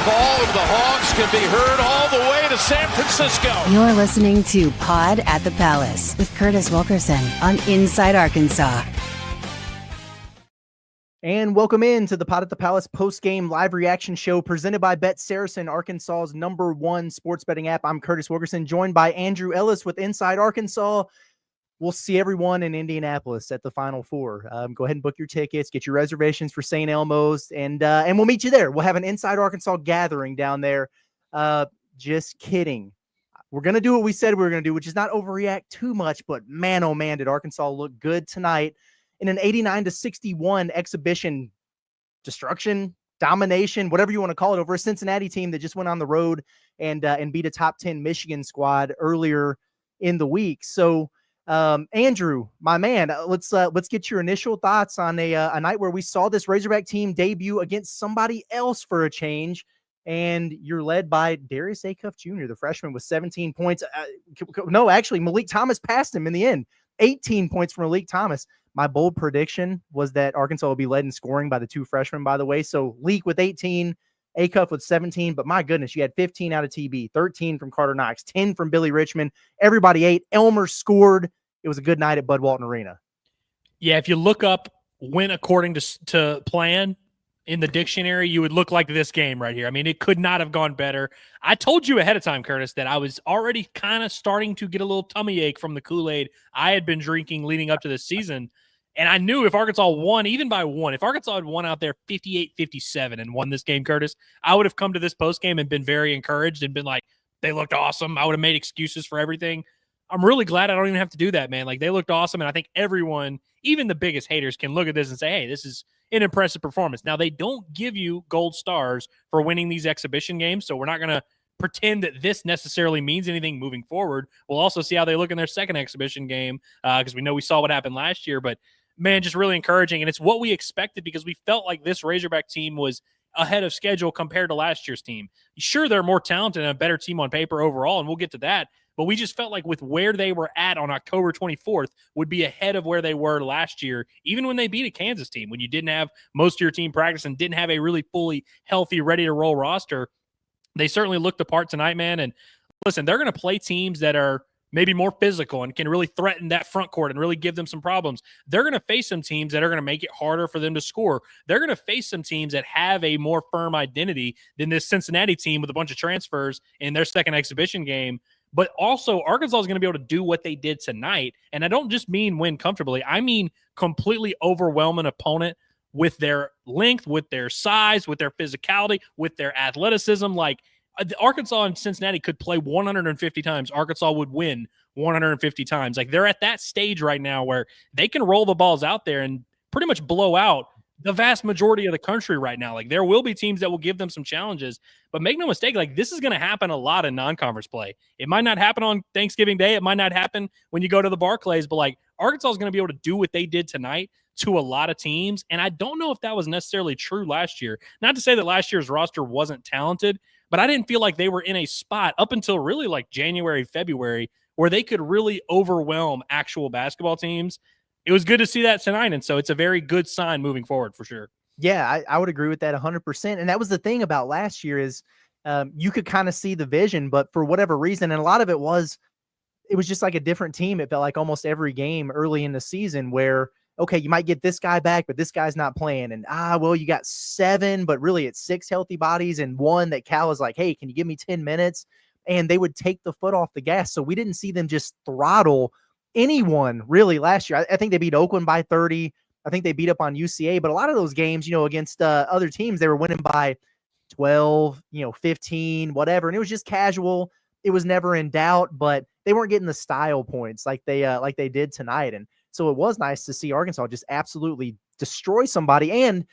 call of the Hogs can be heard all the way to San Francisco. You're listening to Pod at the Palace with Curtis Wilkerson on Inside Arkansas. And welcome in to the Pod at the Palace post-game live reaction show presented by Saracen, Arkansas's #1 sports betting app. I'm Curtis Wilkerson, joined by Andrew Ellis with Inside Arkansas. We'll see everyone in Indianapolis at the Final Four. Go ahead and book your tickets, get your reservations for St. Elmo's, and we'll meet you there. We'll have an Inside Arkansas gathering down there. Just kidding. We're going to do what we said we were going to do, which is not overreact too much, but man, oh man, did Arkansas look good tonight in an 89-61 exhibition destruction, domination, whatever you want to call it, over a Cincinnati team that just went on the road and beat a top 10 Michigan squad earlier in the week. So, Andrew, my man, let's get your initial thoughts on a night where we saw this Razorback team debut against somebody else for a change, and you're led by Darius Akuff Jr., the freshman, with 17 points. No, actually, Malik Thomas passed him in the end. 18 points from Malik Thomas. My bold prediction was that Arkansas will be led in scoring by the two freshmen, by the way. So Leak with 18, Akuff with 17. But my goodness, you had 15 out of TB, 13 from Carter Knox, 10 from Billy Richmond. Everybody ate. Elmer scored. It was a good night at Bud Walton Arena. Yeah, if you look up went according to plan in the dictionary, you would look like this game right here. I mean, it could not have gone better. I told you ahead of time, Curtis, that I was already kind of starting to get a little tummy ache from the Kool-Aid I had been drinking leading up to this season. And I knew if Arkansas won, even by one, if Arkansas had won out there 58-57 and won this game, Curtis, I would have come to this postgame and been very encouraged and been like, they looked awesome. I would have made excuses for everything. I'm really glad I don't even have to do that, man. Like, they looked awesome, and I think everyone, even the biggest haters, can look at this and say, hey, this is an impressive performance. Now, they don't give you gold stars for winning these exhibition games, so we're not going to pretend that this necessarily means anything moving forward. We'll also see how they look in their second exhibition game because we know we saw what happened last year. But, man, just really encouraging, and it's what we expected because we felt like this Razorback team was ahead of schedule compared to last year's team. Sure, they're more talented and a better team on paper overall, and we'll get to that. But we just felt like with where they were at on October 24th would be ahead of where they were last year, even when they beat a Kansas team, when you didn't have most of your team practice and didn't have a really fully healthy, ready-to-roll roster. They certainly looked the part tonight, man. And listen, they're going to play teams that are maybe more physical and can really threaten that front court and really give them some problems. They're going to face some teams that are going to make it harder for them to score. They're going to face some teams that have a more firm identity than this Cincinnati team with a bunch of transfers in their second exhibition game. But also, Arkansas is going to be able to do what they did tonight. And I don't just mean win comfortably. I mean completely overwhelm an opponent with their length, with their size, with their physicality, with their athleticism. Like, Arkansas and Cincinnati could play 150 times. Arkansas would win 150 times. Like, they're at that stage right now where they can roll the balls out there and pretty much blow out the vast majority of the country right now. Like, there will be teams that will give them some challenges, but make no mistake, like, this is going to happen a lot in non-conference play. It might not happen on Thanksgiving Day. It might not happen when you go to the Barclays, but like, Arkansas is going to be able to do what they did tonight to a lot of teams. And I don't know if that was necessarily true last year. Not to say that last year's roster wasn't talented, but I didn't feel like they were in a spot up until really like January, February, where they could really overwhelm actual basketball teams. It was good to see that tonight, and so it's a very good sign moving forward for sure. Yeah, I would agree with that 100%. And that was the thing about last year is you could kind of see the vision, but for whatever reason, and a lot of it was just like a different team. It felt like almost every game early in the season where, okay, you might get this guy back, but this guy's not playing. And, well, you got 7, but really it's 6 healthy bodies and 1 that Cal is like, hey, can you give me 10 minutes? And they would take the foot off the gas. So we didn't see them just throttle anyone really last year. I think they beat Oakland by 30. I think they beat up on UCA, but a lot of those games, against other teams, they were winning by 12, 15, whatever. And it was just casual. It was never in doubt, but they weren't getting the style points like they did tonight. And so it was nice to see Arkansas just absolutely destroy somebody. And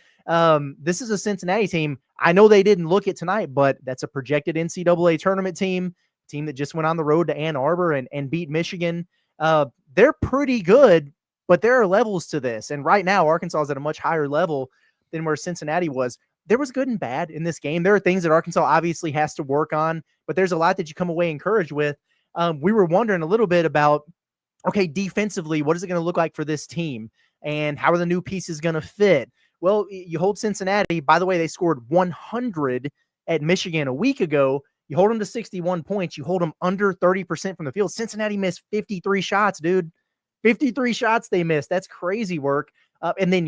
this is a Cincinnati team. I know they didn't look it tonight, but that's a projected NCAA tournament team that just went on the road to Ann Arbor and beat Michigan. They're pretty good, but there are levels to this. And right now, Arkansas is at a much higher level than where Cincinnati was. There was good and bad in this game. There are things that Arkansas obviously has to work on, but there's a lot that you come away encouraged with. We were wondering a little bit about, okay, defensively, what is it going to look like for this team? And how are the new pieces going to fit? Well, you hold Cincinnati. By the way, they scored 100 at Michigan a week ago. You hold them to 61 points. You hold them under 30% from the field. Cincinnati missed 53 shots, dude. 53 shots they missed. That's crazy work. And then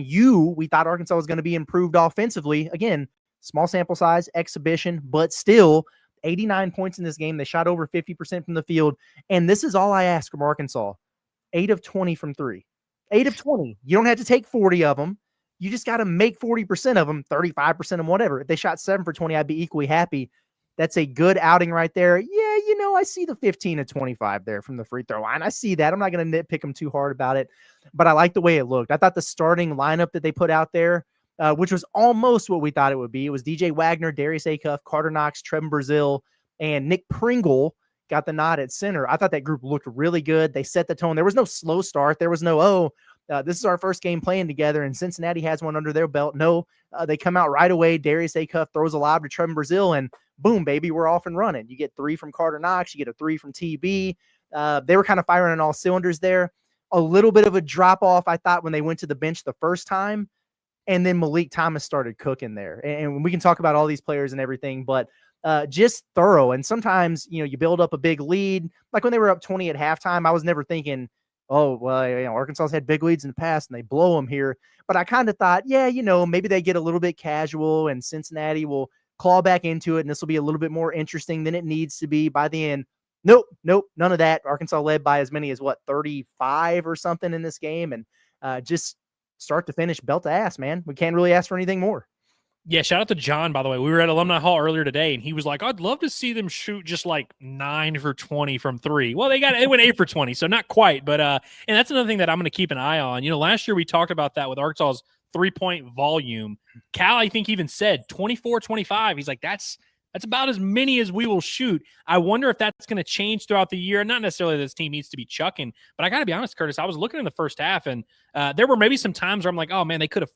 we thought Arkansas was going to be improved offensively. Again, small sample size, exhibition, but still 89 points in this game. They shot over 50% from the field. And this is all I ask from Arkansas. 8 of 20 from 3. 8 of 20. You don't have to take 40 of them. You just got to make 40% of them, 35% of them, whatever. If they shot 7 for 20, I'd be equally happy. That's a good outing right there. Yeah, I see the 15 to 25 there from the free throw line. I see that. I'm not going to nitpick them too hard about it, but I like the way it looked. I thought the starting lineup that they put out there, which was almost what we thought it would be. It was DJ Wagner, Darius Akuff, Carter Knox, Trevin Brazile, and Nick Pringle got the nod at center. I thought that group looked really good. They set the tone. There was no slow start. There was no, this is our first game playing together, and Cincinnati has one under their belt. No, they come out right away. Darius Akuff throws a lob to Trevin Brazile, and boom, baby, we're off and running. You get 3 from Carter Knox. You get a 3 from TB. They were kind of firing on all cylinders there. A little bit of a drop-off, I thought, when they went to the bench the first time, and then Malik Thomas started cooking there. And we can talk about all these players and everything, but just thorough. And sometimes, you build up a big lead. Like when they were up 20 at halftime, I was never thinking, oh, well, Arkansas's had big leads in the past and they blow them here. But I kind of thought, maybe they get a little bit casual and Cincinnati will claw back into it, and this will be a little bit more interesting than it needs to be by the end. Nope, none of that. Arkansas led by as many as 35 or something in this game, and just start to finish, belt to ass, man. We can't really ask for anything more. Yeah, shout out to John, by the way. We were at Alumni Hall earlier today, and he was like, I'd love to see them shoot just like 9 for 20 from 3. Well, they went 8 for 20, so not quite. But and that's another thing that I'm going to keep an eye on. Last year we talked about that with Arkansas's three-point volume. Cal, I think, even said 24-25. He's like, that's about as many as we will shoot. I wonder if that's going to change throughout the year. Not necessarily that this team needs to be chucking, but I got to be honest, Curtis, I was looking in the first half, and there were maybe some times where I'm like, oh, man, they could have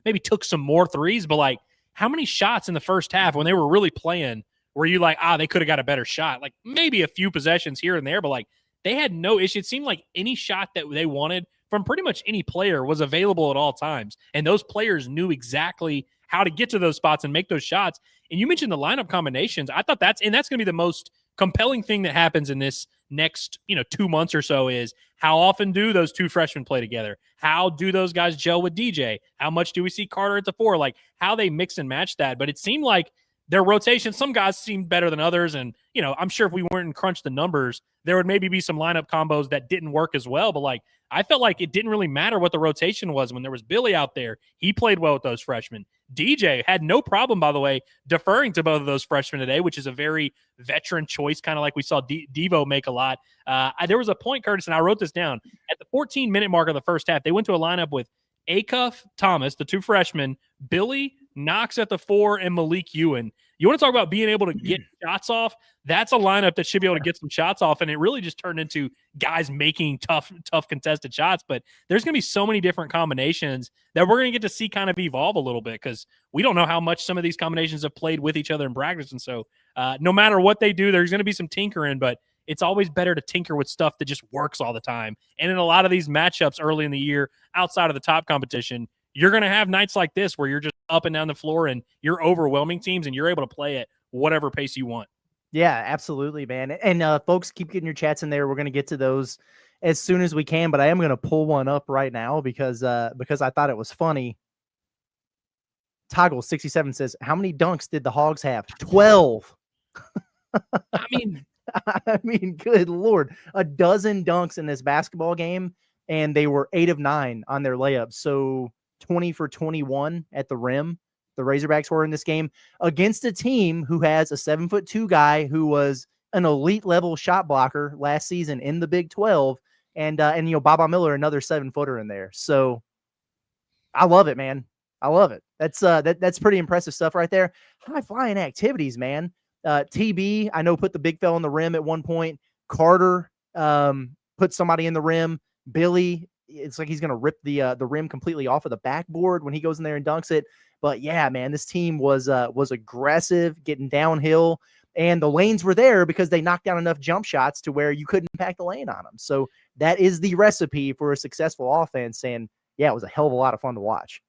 maybe took some more threes, but like, how many shots in the first half when they were really playing were you like, they could have got a better shot? Like maybe a few possessions here and there, but like they had no issue. It seemed like any shot that they wanted from pretty much any player was available at all times. And those players knew exactly how to get to those spots and make those shots. And you mentioned the lineup combinations. I thought that's going to be the most compelling thing that happens in this next, 2 months or so is how often do those two freshmen play together? How do those guys gel with DJ? How much do we see Carter at the 4? Like how they mix and match that. But it seemed like their rotation, some guys seemed better than others. And, I'm sure if we weren't crunch the numbers, there would maybe be some lineup combos that didn't work as well. But like, I felt like it didn't really matter what the rotation was when there was Billy out there. He played well with those freshmen. DJ had no problem, by the way, deferring to both of those freshmen today, which is a very veteran choice, kind of like we saw Devo make a lot. There was a point, Curtis, and I wrote this down. At the 14-minute mark of the first half, they went to a lineup with Akuff, Thomas, the two freshmen, Billy, Knox at the 4, and Malik Ewan. You want to talk about being able to get shots off? That's a lineup that should be able to get some shots off, and it really just turned into guys making tough contested shots. But there's going to be so many different combinations that we're going to get to see kind of evolve a little bit because we don't know how much some of these combinations have played with each other in practice. And so no matter what they do, there's going to be some tinkering, but it's always better to tinker with stuff that just works all the time. And in a lot of these matchups early in the year, outside of the top competition, you're going to have nights like this where you're just up and down the floor and you're overwhelming teams and you're able to play at whatever pace you want. Yeah, absolutely, man. And folks, keep getting your chats in there. We're going to get to those as soon as we can, but I am going to pull one up right now because I thought it was funny. Toggle67 says, how many dunks did the Hogs have? 12. I mean, good Lord, a dozen dunks in this basketball game, and they were 8 of 9 on their layups. So 20 for 21 at the rim. The Razorbacks were in this game against a team who has a 7'2" guy who was an elite level shot blocker last season in the Big 12. And Baba Miller, another 7-footer in there. So I love it, man. I love it. That's pretty impressive stuff right there. High flying activities, man. TB, I know, put the big fella on the rim at one point. Carter put somebody in the rim. Billy, it's like he's going to rip the rim completely off of the backboard when he goes in there and dunks it. But yeah, man, this team was aggressive, getting downhill, and the lanes were there because they knocked down enough jump shots to where you couldn't pack the lane on them. So that is the recipe for a successful offense. And yeah, it was a hell of a lot of fun to watch.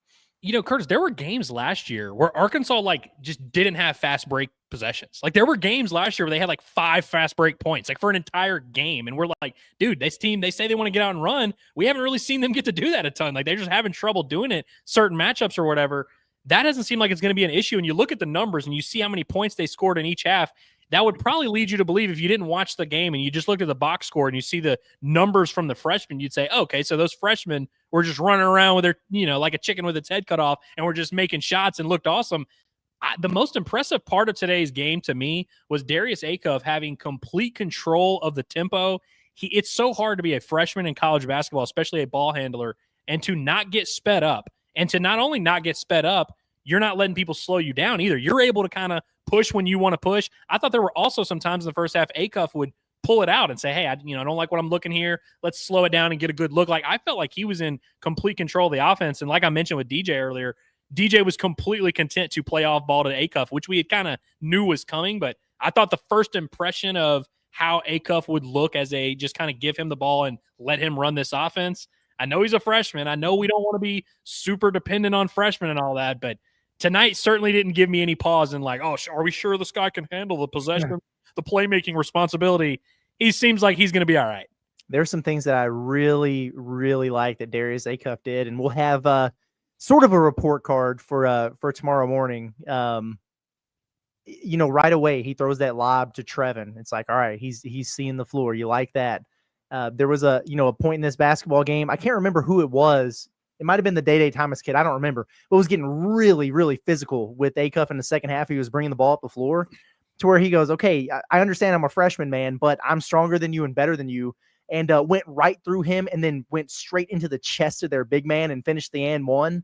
Curtis, there were games last year where Arkansas just didn't have fast break possessions. Like there were games last year where they had 5 fast break points, for an entire game. And we're like, dude, this team, they say they want to get out and run. We haven't really seen them get to do that a ton. Like they're just having trouble doing it, certain matchups or whatever. That doesn't seem like it's going to be an issue. And you look at the numbers and you see how many points they scored in each half. That would probably lead you to believe, if you didn't watch the game and you just looked at the box score and you see the numbers from the freshmen, you'd say, okay, so those freshmen were just running around with their, like a chicken with its head cut off, and we're just making shots and looked awesome. The most impressive part of today's game to me was Darius Akuff having complete control of the tempo. It's so hard to be a freshman in college basketball, especially a ball handler, and to not get sped up. And to not only not get sped up, you're not letting people slow you down either. You're able to kind of push when you want to push. I thought there were also some times in the first half Akuff would pull it out and say, hey, I don't like what I'm looking here. Let's slow it down and get a good look. I felt like he was in complete control of the offense. And like I mentioned with DJ earlier, DJ was completely content to play off ball to Akuff, which we had kind of knew was coming. But I thought the first impression of how Akuff would look as a just kind of give him the ball and let him run this offense. I know he's a freshman. I know we don't want to be super dependent on freshmen and all that, but tonight certainly didn't give me any pause and are we sure this guy can handle the possession, the playmaking responsibility? He seems like he's going to be all right. There's some things that I really, really like that Darius Akuff did, and we'll have sort of a report card for tomorrow morning. Right away he throws that lob to Trevin. It's like, all right, he's seeing the floor. You like that? There was a point in this basketball game. I can't remember who it was. It might have been the Day Thomas kid. I don't remember. But it was getting really, really physical with Akuff in the second half. He was bringing the ball up the floor to where he goes, okay, I understand I'm a freshman, man, but I'm stronger than you and better than you. And went right through him and then went straight into the chest of their big man and finished the and one.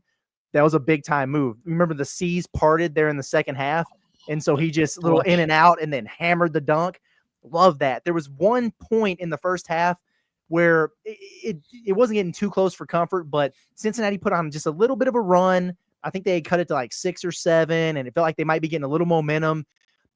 That was a big-time move. Remember the seas parted there in the second half? And so he just little in and out and then hammered the dunk. Love that. There was one point in the first half where it wasn't getting too close for comfort, but Cincinnati put on just a little bit of a run. I think they had cut it to 6 or 7, and it felt like they might be getting a little momentum.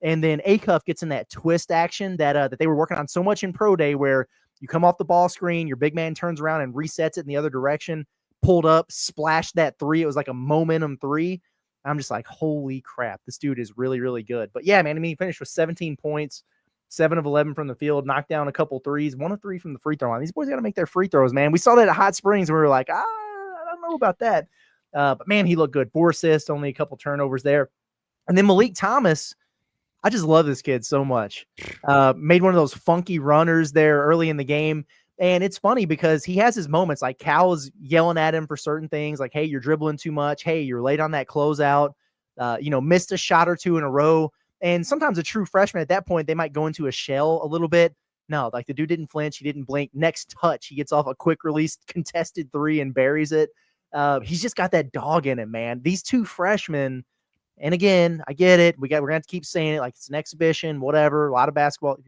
And then Akuff gets in that twist action that they were working on so much in Pro Day, where you come off the ball screen, your big man turns around and resets it in the other direction, pulled up, splashed that three. It was like a momentum three. I'm just like, holy crap, this dude is really, really good. But yeah, man, he finished with 17 points. 7 of 11 from the field, knocked down a couple threes, 1 of 3 from the free throw line. These boys got to make their free throws, man. We saw that at Hot Springs, and we were like, I don't know about that. But, man, he looked good. 4 assists, only a couple turnovers there. And then Malik Thomas, I just love this kid so much. Made one of those funky runners there early in the game. And it's funny because he has his moments. Like Cal is yelling at him for certain things, like, hey, you're dribbling too much. Hey, you're late on that closeout. Missed a shot or 2 in a row. And sometimes a true freshman at that point, they might go into a shell a little bit. No, the dude didn't flinch. He didn't blink. Next touch, he gets off a quick release, contested 3 and buries it. He's just got that dog in him, man. These 2 freshmen, and again, I get it. We're going to have to keep saying it like it's an exhibition, whatever, a lot of basketball.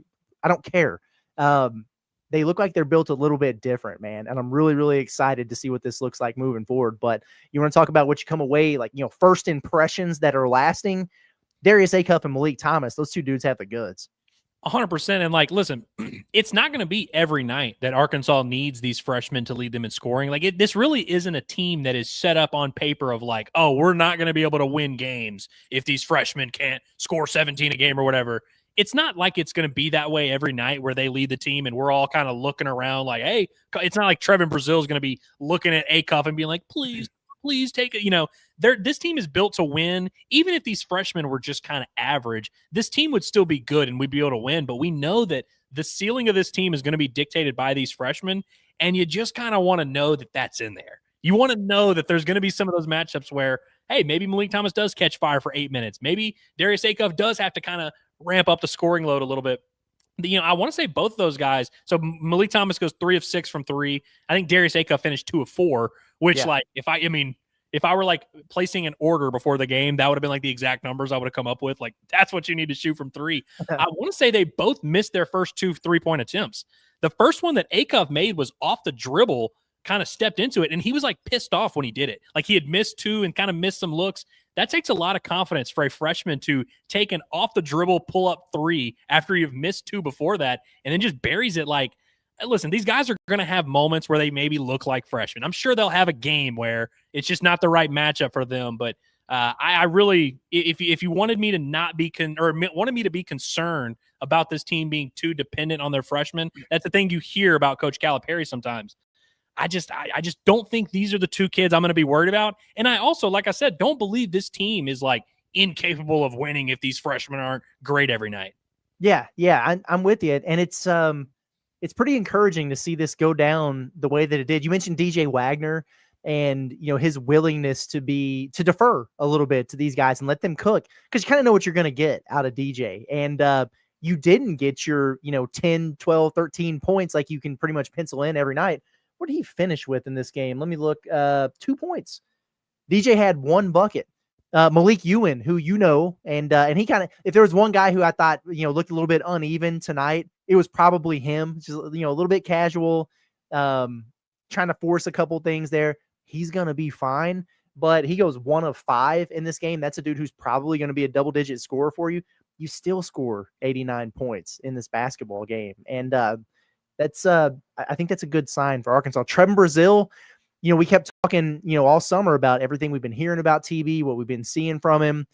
I don't care. They look like they're built a little bit different, man. And I'm really, really excited to see what this looks like moving forward. But you want to talk about what you come away, first impressions that are lasting. Darius Akuff and Malik Thomas, those 2 dudes have the goods. 100%. And listen, it's not going to be every night that Arkansas needs these freshmen to lead them in scoring. This really isn't a team that is set up on paper of we're not going to be able to win games if these freshmen can't score 17 a game or whatever. It's not like it's going to be that way every night where they lead the team and we're all kind of looking around like, hey, it's not like Trevin Brazil is going to be looking at Akuff and being like, please take it. This team is built to win. Even if these freshmen were just kind of average, this team would still be good and we'd be able to win. But we know that the ceiling of this team is going to be dictated by these freshmen, and you just kind of want to know that that's in there. You want to know that there's going to be some of those matchups where, hey, maybe Malik Thomas does catch fire for 8 minutes. Maybe Darius Akuff does have to kind of ramp up the scoring load a little bit. I want to say both of those guys. So Malik Thomas goes 3 of 6 from 3. I think Darius Akuff finished 2 of 4, which if I were placing an order before the game, that would have been the exact numbers I would have come up with. That's what you need to shoot from 3. I want to say they both missed their first 2 3-point attempts. The first one that Akuff made was off the dribble, kind of stepped into it, and he was pissed off when he did it. He had missed 2 and kind of missed some looks. That takes a lot of confidence for a freshman to take an off the dribble pull up 3 after you've missed 2 before that, and then just buries it listen, these guys are going to have moments where they maybe look like freshmen. I'm sure they'll have a game where it's just not the right matchup for them. But I really, if you wanted me to not be wanted me to be concerned about this team being too dependent on their freshmen, that's the thing you hear about Coach Calipari sometimes. I just don't think these are the two kids I'm going to be worried about. And I also, like I said, don't believe this team is like incapable of winning if these freshmen aren't great every night. Yeah, I'm with you, and it's pretty encouraging to see this go down the way that it did. You mentioned DJ Wagner and his willingness to defer a little bit to these guys and let them cook, because you kind of know what you're going to get out of DJ. And you didn't get your 10, 12, 13 points like you can pretty much pencil in every night. What did he finish with in this game? Let me look. 2 points. DJ had 1 bucket. Malik Ewan, who and he kind of, if there was one guy who I thought looked a little bit uneven tonight, it was probably him. Just a little bit casual, trying to force a couple things there. He's gonna be fine, but he goes 1 of 5 in this game. That's a dude who's probably going to be a double-digit scorer for you. You still score 89 points in this basketball game, and that's I think that's a good sign for Arkansas. Trevin Brazile, we kept talking, all summer about everything we've been hearing about TB, what we've been seeing from him,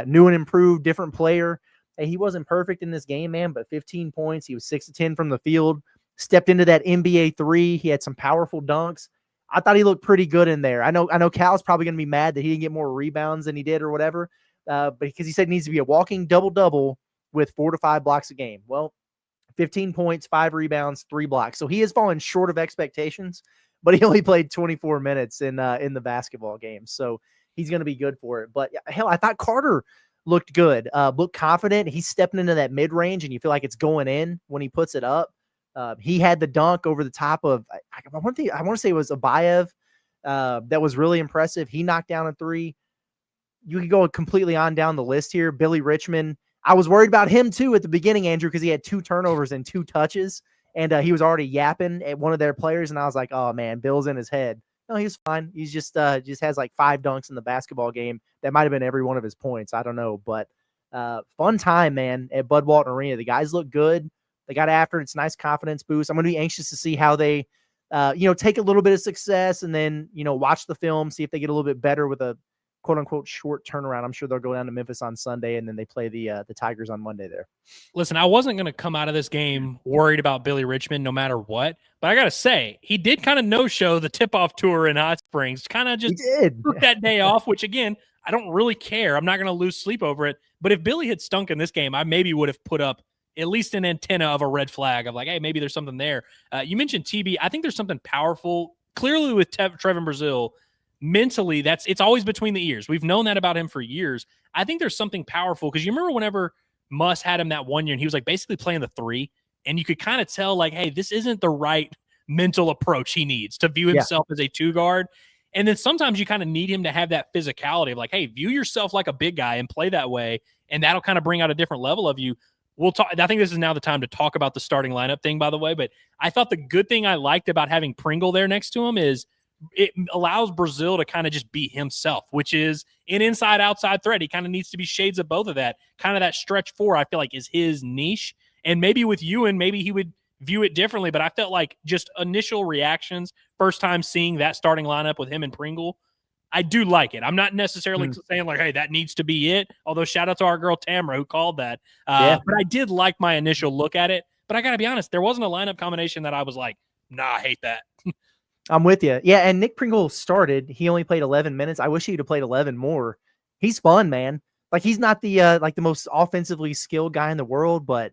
new and improved, different player. And he wasn't perfect in this game, man, but 15 points. He was 6 of 10 from the field, stepped into that NBA 3. He had some powerful dunks. I thought he looked pretty good in there. I know Cal's probably going to be mad that he didn't get more rebounds than he did or whatever, but because he said he needs to be a walking double-double with 4 to 5 blocks a game. Well, 15 points, 5 rebounds, 3 blocks. So he has fallen short of expectations, but he only played 24 minutes in the basketball game. So he's going to be good for it. But hell, I thought Carter looked good, looked confident. He's stepping into that mid-range, and you feel like it's going in when he puts it up. He had the dunk over the top of, I want to say it was Abayev. That was really impressive. He knocked down a 3. You could go completely on down the list here. Billy Richmond, I was worried about him too at the beginning, Andrew, because he had 2 turnovers and 2 touches, and he was already yapping at one of their players, and I was like, oh man, Bill's in his head. No, he's fine. He's just has like 5 dunks in the basketball game. That might have been every one of his points. I don't know, but fun time, man, at Bud Walton Arena. The guys look good. They got after it. It's a nice confidence boost. I'm going to be anxious to see how they, take a little bit of success and then, watch the film, see if they get a little bit better with a quote unquote short turnaround. I'm sure they'll go down to Memphis on Sunday, and then they play the Tigers on Monday there. Listen, I wasn't going to come out of this game worried about Billy Richmond no matter what, but I got to say, he did kind of no-show the tip-off tour in Hot Springs, kind of just took that day off, which again, I don't really care. I'm not going to lose sleep over it. But if Billy had stunk in this game, I maybe would have put up at least an antenna of a red flag of like, hey, maybe there's something there. You mentioned TB. I think there's something powerful, clearly with Trevin Brazile. Mentally, it's always between the ears. We've known that about him for years. I think there's something powerful because you remember whenever Muss had him that one year and he was like basically playing the 3, and you could kind of tell like, hey, this isn't the right mental approach he needs to view himself as a 2 guard. And then sometimes you kind of need him to have that physicality of like, hey, view yourself like a big guy and play that way, and that'll kind of bring out a different level of you. We'll talk. I think this is now the time to talk about the starting lineup thing, by the way. But I thought the good thing I liked about having Pringle there next to him is it allows Brazile to kind of just be himself, which is an inside-outside threat. He kind of needs to be shades of both of that. Kind of that stretch 4, I feel like, is his niche. And maybe with Ewan, maybe he would view it differently. But I felt like just initial reactions, first time seeing that starting lineup with him and Pringle, I do like it. I'm not necessarily saying like, hey, that needs to be it. Although shout out to our girl Tamara who called that. But I did like my initial look at it. But I got to be honest, there wasn't a lineup combination that I was like, nah, I hate that. I'm with you. Yeah, and Nick Pringle started. He only played 11 minutes. I wish he'd have played 11 more. He's fun, man. Like, he's not the like the most offensively skilled guy in the world, but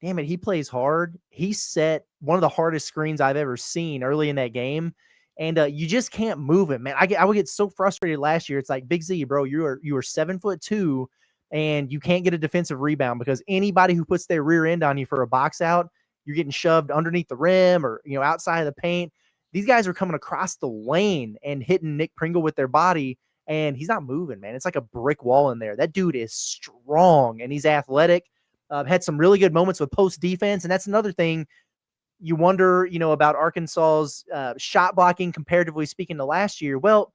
damn it, he plays hard. He set one of the hardest screens I've ever seen early in that game. And you just can't move him, man. I would get so frustrated last year. It's like, Big Z, bro, you are 7'2", and you can't get a defensive rebound because anybody who puts their rear end on you for a box out, you're getting shoved underneath the rim or outside of the paint. These guys are coming across the lane and hitting Nick Pringle with their body, and he's not moving, man. It's like a brick wall in there. That dude is strong, and he's athletic. Had some really good moments with post defense, and that's another thing. You wonder, about Arkansas's shot blocking comparatively speaking to last year. Well,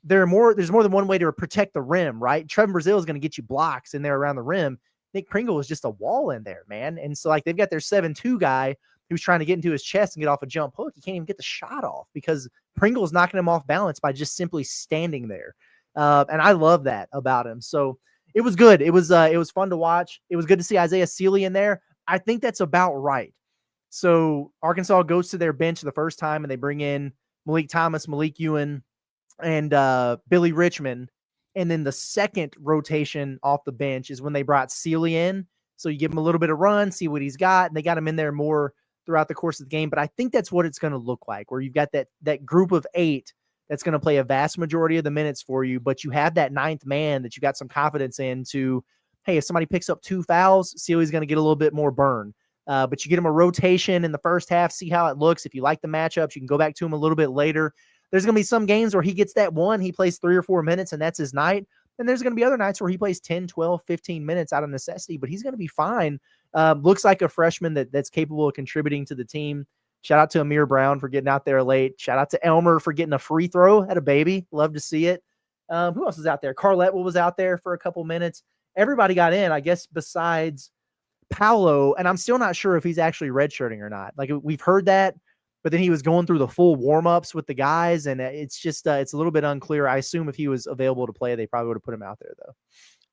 there's more than one way to protect the rim, right? Trevin Brazile is going to get you blocks in there around the rim. Nick Pringle is just a wall in there, man. And so, like, they've got their 7'2" guy he was trying to get into his chest and get off a jump hook. He can't even get the shot off because Pringle's knocking him off balance by just simply standing there. And I love that about him. So it was good. It was fun to watch. It was good to see Isaiah Sealy in there. I think that's about right. So Arkansas goes to their bench the first time and they bring in Malik Thomas, Malik Ewan, and Billy Richmond. And then the second rotation off the bench is when they brought Sealy in. So you give him a little bit of run, see what he's got. And they got him in there more throughout the course of the game. But I think that's what it's going to look like, where you've got that group of 8 that's going to play a vast majority of the minutes for you. But you have that 9th man that you got some confidence in to, hey, if somebody picks up 2 fouls, Sealy's going to get a little bit more burn. But you get him a rotation in the first half, see how it looks. If you like the matchups, you can go back to him a little bit later. There's going to be some games where he gets that one, he plays 3 or 4 minutes, and that's his night. And there's going to be other nights where he plays 10, 12, 15 minutes out of necessity, but he's going to be fine. Looks like a freshman that's capable of contributing to the team. Shout out to Amir Brown for getting out there late. Shout out to Elmer for getting a free throw at a baby. Love to see it. Who else was out there? Carlette was out there for a couple minutes. Everybody got in, I guess, besides Paolo, and I'm still not sure if he's actually redshirting or not. Like, we've heard that, but then he was going through the full warm-ups with the guys, and it's just it's a little bit unclear. I assume if he was available to play, they probably would have put him out there, though.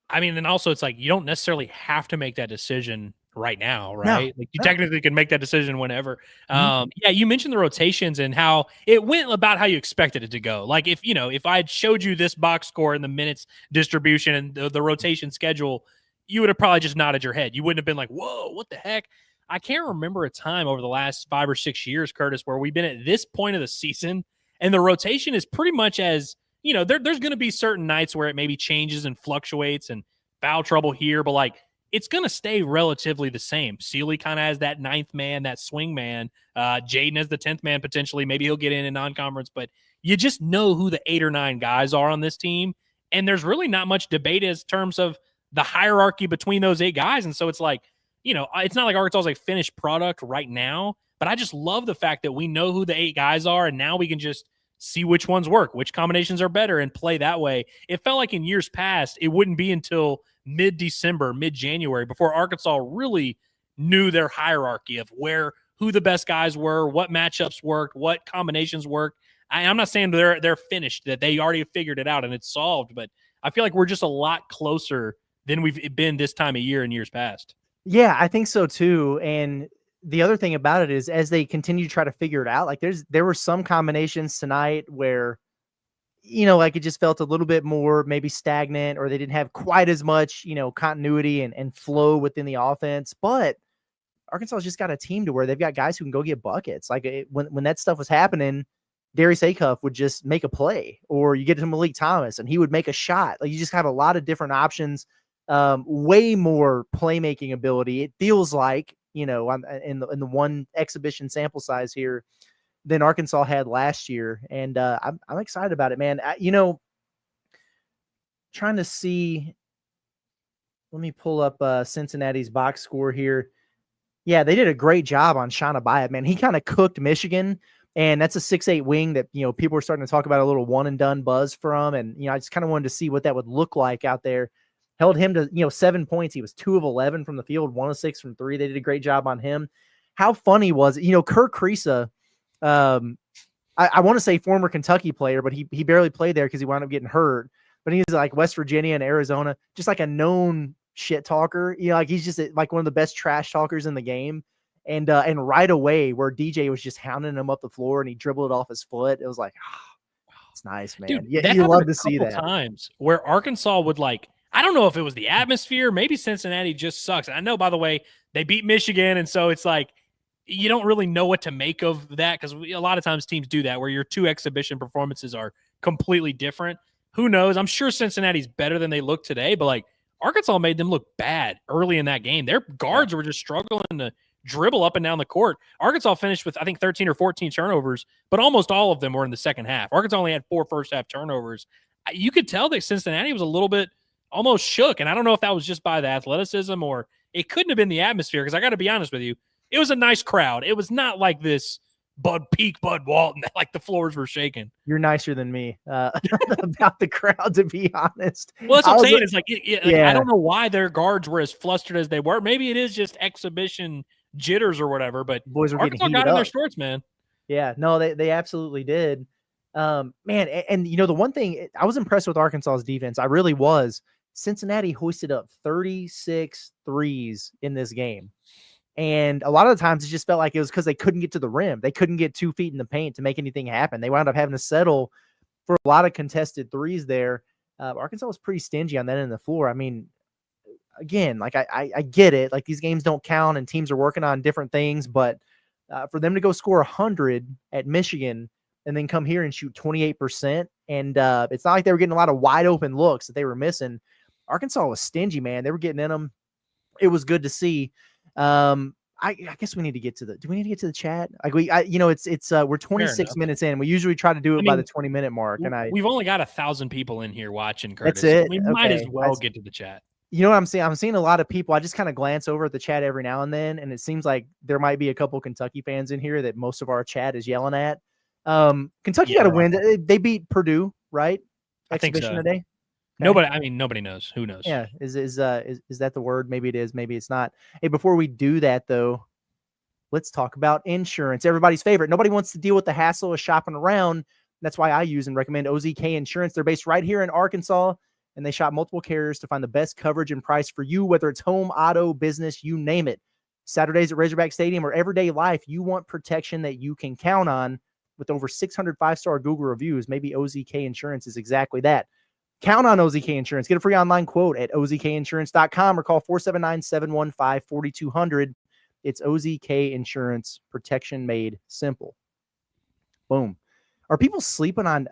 I mean, and also it's like you don't necessarily have to make that decision right now, right? No, like you technically can make that decision whenever. Yeah, you mentioned the rotations and how it went about how you expected it to go. Like if I had showed you this box score and the minutes distribution and the rotation schedule, you would have probably just nodded your head. You wouldn't have been like, whoa, what the heck? I can't remember a time over the last 5 or 6 years, Curtis, where we've been at this point of the season and the rotation is pretty much as, there's going to be certain nights where it maybe changes and fluctuates and foul trouble here, but like it's going to stay relatively the same. Sealy kind of has that 9th man, that swing man. Jaden has the 10th man potentially. Maybe he'll get in non-conference, but you just know who the 8 or 9 guys are on this team. And there's really not much debate as terms of the hierarchy between those 8 guys. And so it's like, it's not like Arkansas is a finished product right now, but I just love the fact that we know who the 8 guys are, and now we can just see which ones work, which combinations are better, and play that way. It felt like in years past, it wouldn't be until mid-December, mid-January before Arkansas really knew their hierarchy of who the best guys were, what matchups worked, what combinations worked. I'm not saying they're finished, that they already figured it out and it's solved, but I feel like we're just a lot closer than we've been this time of year in years past. Yeah, I think so too. And the other thing about it is, as they continue to try to figure it out, like there were some combinations tonight where, like it just felt a little bit more maybe stagnant, or they didn't have quite as much, continuity and flow within the offense. But Arkansas's just got a team to where they've got guys who can go get buckets. Like when that stuff was happening, Darius Akuff would just make a play, or you get to Malik Thomas and he would make a shot. Like you just have a lot of different options. Way more playmaking ability. It feels like, in the one exhibition sample size here than Arkansas had last year. And I'm excited about it, man. Trying to see, let me pull up Cincinnati's box score here. Yeah, they did a great job on Shauna Byatt, man. He kind of cooked Michigan, and that's a 6'8" wing that, people are starting to talk about a little one and done buzz from. And, I just kind of wanted to see what that would look like out there. Held him to, 7 points. He was 2 of 11 from the field, 1 of 6 from 3. They did a great job on him. How funny was it? Kirk Creesa, I want to say former Kentucky player, but he barely played there because he wound up getting hurt. But he was like West Virginia and Arizona, just like a known shit talker. Like he's just like one of the best trash talkers in the game. And right away, where DJ was just hounding him up the floor and he dribbled it off his foot, it was like, it's nice, man. Dude, yeah, you love to see that. Times where Arkansas would I don't know if it was the atmosphere. Maybe Cincinnati just sucks. And I know, by the way, they beat Michigan, and so it's like you don't really know what to make of that because a lot of times teams do that where your 2 exhibition performances are completely different. Who knows? I'm sure Cincinnati's better than they look today, but Arkansas made them look bad early in that game. Their guards were just struggling to dribble up and down the court. Arkansas finished with, I think, 13 or 14 turnovers, but almost all of them were in the second half. Arkansas only had 4 first-half turnovers. You could tell that Cincinnati was a little bit almost shook, and I don't know if that was just by the athleticism or it couldn't have been the atmosphere, because I got to be honest with you, it was a nice crowd. It was not like this Bud Walton that the floors were shaking. You're nicer than me about the crowd, to be honest. Well, that's what I'm saying. It's I don't know why their guards were as flustered as they were. Maybe it is just exhibition jitters or whatever, but boys were getting Arkansas heated got in their up. shorts, man. Yeah, no, they absolutely did. Man, and the one thing, I was impressed with Arkansas's defense. I really was. Cincinnati hoisted up 36 threes in this game. And a lot of the times it just felt like it was because they couldn't get to the rim. They couldn't get 2 feet in the paint to make anything happen. They wound up having to settle for a lot of contested threes there. Arkansas was pretty stingy on that end of the floor. I mean, again, like I get it. Like these games don't count and teams are working on different things, but for them to go score 100 at Michigan and then come here and shoot 28%, and it's not like they were getting a lot of wide open looks that they were missing. Arkansas was stingy, man. They were getting in them. It was good to see. I guess we need to get to do we need to get to the chat? Like we're 26 minutes in. We usually try to do it by the 20-minute mark. And we've only got 1,000 people in here watching, Curtis. That's it. We might as well get to the chat. You know what I'm seeing? I'm seeing a lot of people. I just kind of glance over at the chat every now and then, and it seems like there might be a couple Kentucky fans in here that most of our chat is yelling at. Kentucky got to win. They beat Purdue, right? I think so. Today. Okay. Nobody knows. Who knows? Yeah. Is that the word? Maybe it is. Maybe it's not. Hey, before we do that though, let's talk about insurance. Everybody's favorite. Nobody wants to deal with the hassle of shopping around. That's why I use and recommend OZK Insurance. They're based right here in Arkansas, and they shop multiple carriers to find the best coverage and price for you, whether it's home, auto, business, you name it. Saturdays at Razorback Stadium or everyday life, you want protection that you can count on. With over 600 five-star Google reviews, maybe OZK Insurance is exactly that. Count on OZK Insurance. Get a free online quote at ozkinsurance.com or call 479-715-4200. It's OZK Insurance, protection made simple. Boom. Are people sleeping on...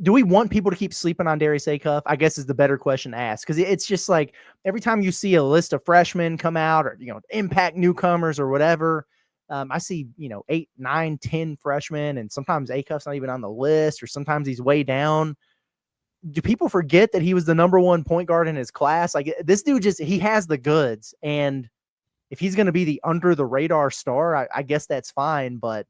Do we want people to keep sleeping on Darius Akuff? I guess is the better question to ask, because it's just like every time you see a list of freshmen come out or, impact newcomers or whatever, I see, 8, 9, 10 freshmen, and sometimes Akuff's not even on the list, or sometimes he's way down. Do people forget that he was the #1 point guard in his class? Like this dude he has the goods. And if he's going to be the under the radar star, I guess that's fine. But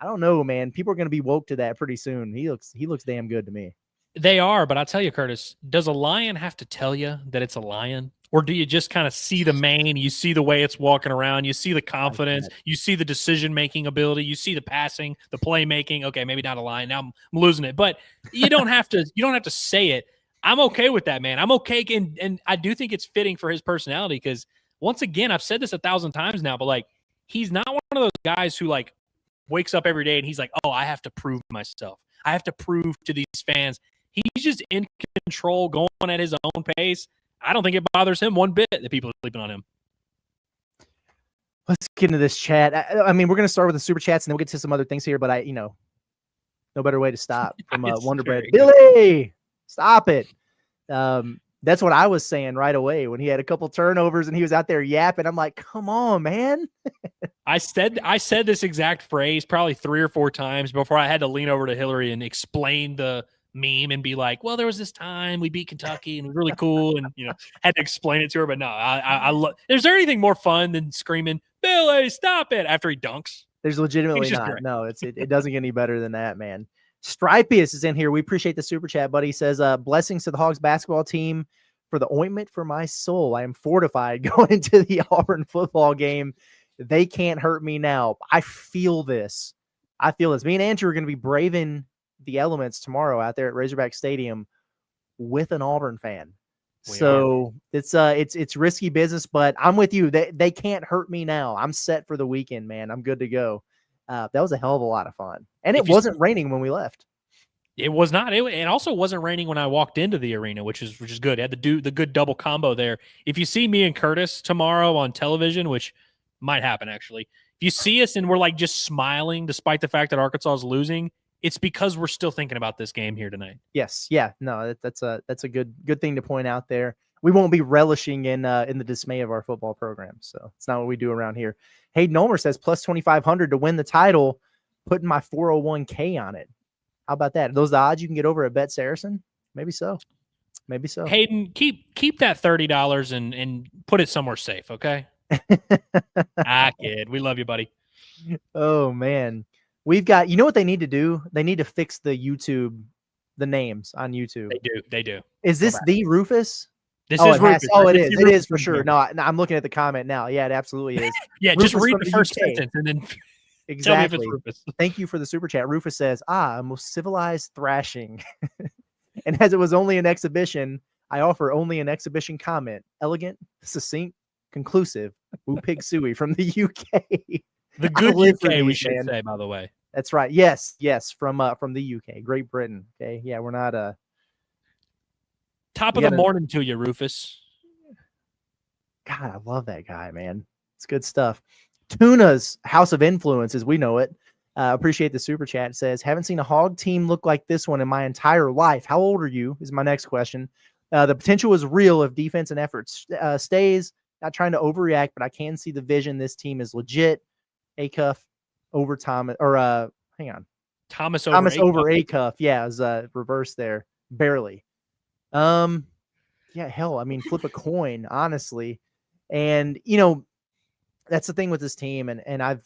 I don't know, man. People are going to be woke to that pretty soon. He looks damn good to me. They are, but I'll tell you, Curtis, does a lion have to tell you that it's a lion? Or do you just kind of see the mane, you see the way it's walking around, you see the confidence, you see the decision-making ability, you see the passing, the playmaking. Okay, maybe not a lion. Now I'm losing it. But you don't have to say it. I'm okay with that, man. I'm okay, and I do think it's fitting for his personality because, once again, I've said this 1,000 times now, but, like, he's not one of those guys who, like, wakes up every day and he's like, oh, I have to prove myself. I have to prove to these fans. He's just in control, going at his own pace. I don't think it bothers him one bit that people are sleeping on him. Let's get into this chat. I mean, we're going to start with the super chats and then we'll get to some other things here, but no better way to stop from Wonder Bread. Billy, stop it. That's what I was saying right away when he had a couple turnovers and he was out there yapping. I'm like, come on, man. I said this exact phrase probably 3 or 4 times before I had to lean over to Hillary and explain the meme and be like, well, there was this time we beat Kentucky and it was really cool, and had to explain it to her. But no, I love. Is there anything more fun than screaming, Billy, stop it, after he dunks? There's legitimately not. Great. No, it doesn't get any better than that, man. Stripius is in here. We appreciate the super chat, buddy. He says, blessings to the Hogs basketball team for the ointment for my soul. I am fortified going into the Auburn football game. They can't hurt me now. I feel this. Me and Andrew are going to be braving the elements tomorrow out there at Razorback Stadium with an Auburn fan. It's risky business, but I'm with you. They can't hurt me now. I'm set for the weekend, man. I'm good to go. That was a hell of a lot of fun. And it wasn't raining when we left. It was not. It also wasn't raining when I walked into the arena, which is good. It had the good double combo there. If you see me and Curtis tomorrow on television, which might happen actually, if you see us and we're like just smiling despite the fact that Arkansas is losing, it's because we're still thinking about this game here tonight. Yes. Yeah. No, that's a good thing to point out there. We won't be relishing in the dismay of our football program. So it's not what we do around here. Hayden Ulmer says plus 2,500 to win the title, putting my 401k on it. How about that? Are those the odds you can get over at Bet Saracen? Maybe so. Hayden, keep that $30 and put it somewhere safe. Okay. Kid. We love you, buddy. Oh man. We've got, what they need to do? They need to fix the names on YouTube. They do. Is this the Rufus? This Oh, is it has. Rufus. Oh, I it can is. see It Rufus is for in sure. here. No, I'm looking at the comment now. Yeah, it absolutely is. Yeah, Rufus just read from the the first UK. sentence and then Exactly. tell me if it's Rufus. Thank you for the super chat. Rufus says, a most civilized thrashing. And as it was only an exhibition, I offer only an exhibition comment. Elegant, succinct, conclusive. Woo pig suey from the UK. The I good live for UK, we these, should man. say, by the way. That's right. Yes, from the UK, Great Britain. Okay, yeah, we're not Top we of the gotta- morning to you, Rufus. God, I love that guy, man. It's good stuff. Tuna's House of Influence, as we know it. Appreciate the super chat. It says, haven't seen a hog team look like this one in my entire life. How old are you? Is my next question. The potential is real if defense and efforts stays. Not trying to overreact, but I can see the vision. This team is legit. Akuff over Thomas, or hang on. Thomas over Akuff. Akuff. Yeah, it was reverse there. Barely. Yeah, hell, I mean, flip a coin, honestly. And, that's the thing with this team. And I've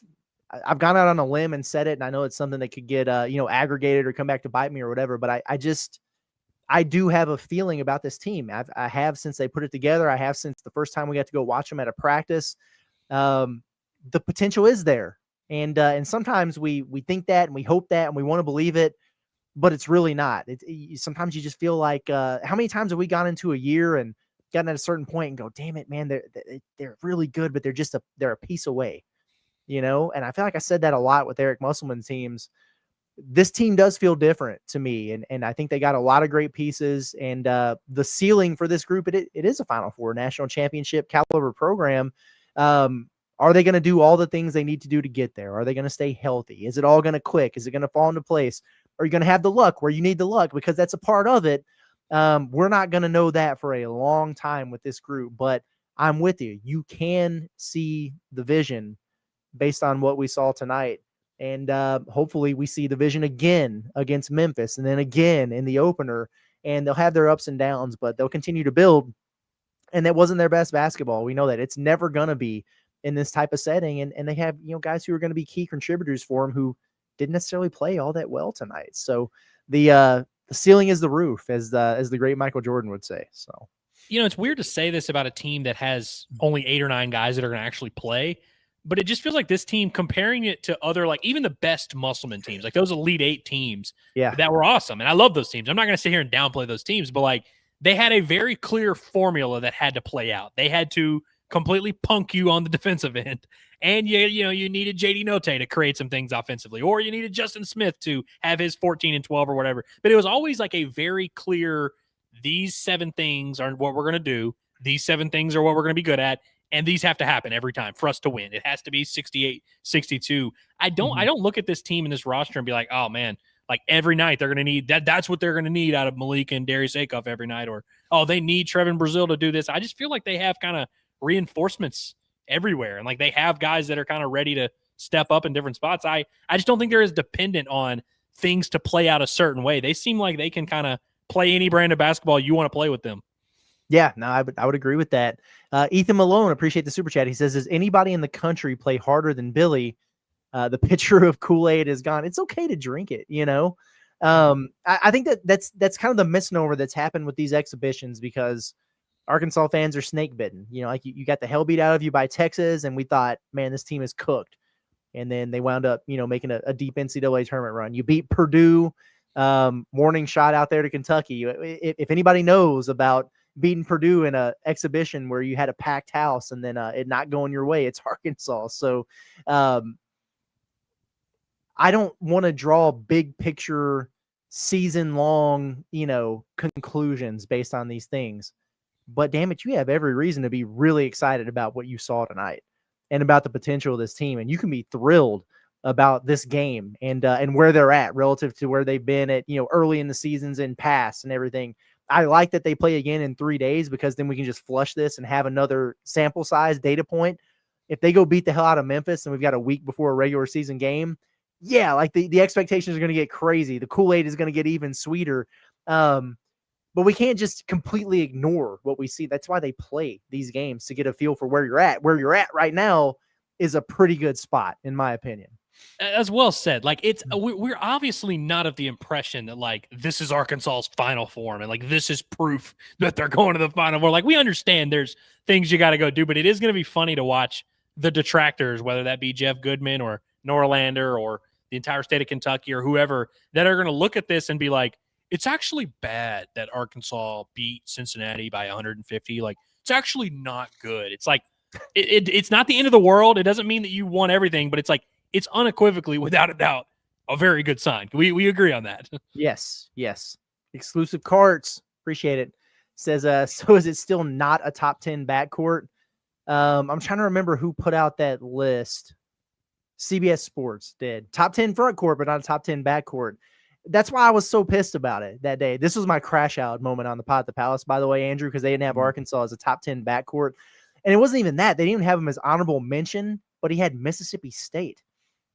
gone out on a limb and said it, and I know it's something that could get, aggregated or come back to bite me or whatever, but I do have a feeling about this team. I have since they put it together. I have since the first time we got to go watch them at a practice. The potential is there. And sometimes we think that and we hope that and we want to believe it, but it's really not. Sometimes you just feel like, how many times have we gone into a year and gotten at a certain point and go, damn it, man, they're really good, but they're a piece away, And I feel like I said that a lot with Eric Musselman's teams. This team does feel different to me. And I think they got a lot of great pieces, and the ceiling for this group, it is a Final Four national championship caliber program. Are they going to do all the things they need to do to get there? Are they going to stay healthy? Is it all going to click? Is it going to fall into place? Are you going to have the luck where you need the luck? Because that's a part of it. We're not going to know that for a long time with this group, but I'm with you. You can see the vision based on what we saw tonight. And hopefully we see the vision again against Memphis and then again in the opener, and they'll have their ups and downs, but they'll continue to build. And that wasn't their best basketball. We know that it's never going to be in this type of setting. And they have, guys who are going to be key contributors for them who didn't necessarily play all that well tonight. So the ceiling is the roof, as the great Michael Jordan would say. So, it's weird to say this about a team that has only 8 or 9 guys that are going to actually play, but it just feels like this team, comparing it to other, like even the best Musselman teams, like those Elite 8 teams that were awesome. And I love those teams. I'm not going to sit here and downplay those teams, but like they had a very clear formula that had to play out. They had to completely punk you on the defensive end. And you needed JD Note to create some things offensively, or you needed Justin Smith to have his 14 and 12 or whatever. But it was always like a very clear, these 7 things are what we're going to do. These 7 things are what we're going to be good at. And these have to happen every time for us to win. It has to be 68, 62. I don't look at this team and this roster and be like, oh man, like every night they're going to need that. That's what they're going to need out of Malik and Darius Akuff every night. Or, oh, they need Trevin Brazil to do this. I just feel like they have kind of reinforcements everywhere. And like they have guys that are kind of ready to step up in different spots. I just don't think they're as dependent on things to play out a certain way. They seem like they can kind of play any brand of basketball you want to play with them. Yeah, no, I would agree with that. Ethan Malone, appreciate the super chat. He says, does anybody in the country play harder than Billy? The pitcher of Kool-Aid is gone. It's okay to drink it, I think that's kind of the misnomer that's happened with these exhibitions, because Arkansas fans are snake bitten. Like you got the hell beat out of you by Texas, and we thought, man, this team is cooked. And then they wound up, making a deep NCAA tournament run. You beat Purdue, warning shot out there to Kentucky. If anybody knows about beating Purdue in a exhibition where you had a packed house and then it not going your way, it's Arkansas. So I don't want to draw big picture season long, conclusions based on these things, but damn it, you have every reason to be really excited about what you saw tonight and about the potential of this team. And you can be thrilled about this game and where they're at relative to where they've been at, early in the seasons and past and everything. I like that they play again in 3 days, because then we can just flush this and have another sample size data point. If they go beat the hell out of Memphis and we've got a week before a regular season game, yeah, like the expectations are going to get crazy. The Kool-Aid is going to get even sweeter. But we can't just completely ignore what we see. That's why they play these games, to get a feel for where you're at. Where you're at right now is a pretty good spot, in my opinion. As well said. Like we're obviously not of the impression that like this is Arkansas's final form and like this is proof that they're going to the Final Four. Like we understand there's things you got to go do, but it is going to be funny to watch the detractors, whether that be Jeff Goodman or Norlander or the entire state of Kentucky or whoever, that are going to look at this and be like, it's actually bad that Arkansas beat Cincinnati by 150. Like it's actually not good. It's like it's not the end of the world. It doesn't mean that you won everything, but it's like it's unequivocally, without a doubt, a very good sign. We agree on that. Yes. Exclusive carts. Appreciate it. Says, so is it still not a top 10 backcourt? I'm trying to remember who put out that list. CBS Sports did. Top 10 front court, but not a top 10 backcourt. That's why I was so pissed about it that day. This was my crash out moment on the Pod at the Palace, by the way, Andrew, because they didn't have Arkansas as a top 10 backcourt. And it wasn't even that. They didn't even have him as honorable mention, but he had Mississippi State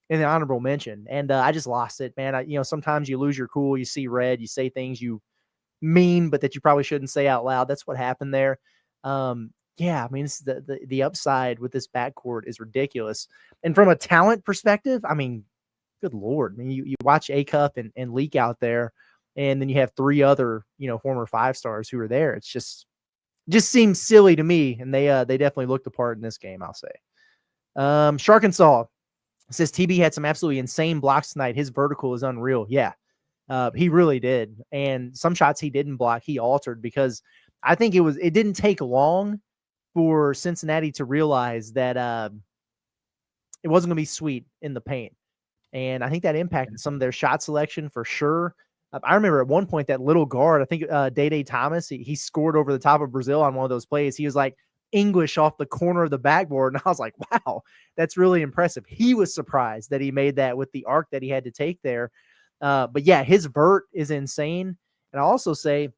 in the honorable mention. And I just lost it, man. Sometimes you lose your cool. You see red. You say things you mean, but that you probably shouldn't say out loud. That's what happened there. Yeah, I mean, it's the upside with this backcourt is ridiculous. And from a talent perspective, I mean, good Lord. I mean, you watch Akuff and Leak out there, and then you have three other, former 5-stars who are there. It's just seems silly to me, and they definitely looked the part in this game, I'll say. Sharkensaw says TB had some absolutely insane blocks tonight. His vertical is unreal. Yeah, he really did. And some shots he didn't block, he altered, because I think it didn't take long for Cincinnati to realize that it wasn't going to be sweet in the paint. And I think that impacted some of their shot selection for sure. I remember at one point that little guard, I think Day Thomas, he scored over the top of Brazil on one of those plays. He was like English off the corner of the backboard. And I was like, wow, that's really impressive. He was surprised that he made that with the arc that he had to take there. But yeah, his vert is insane. And I'll also say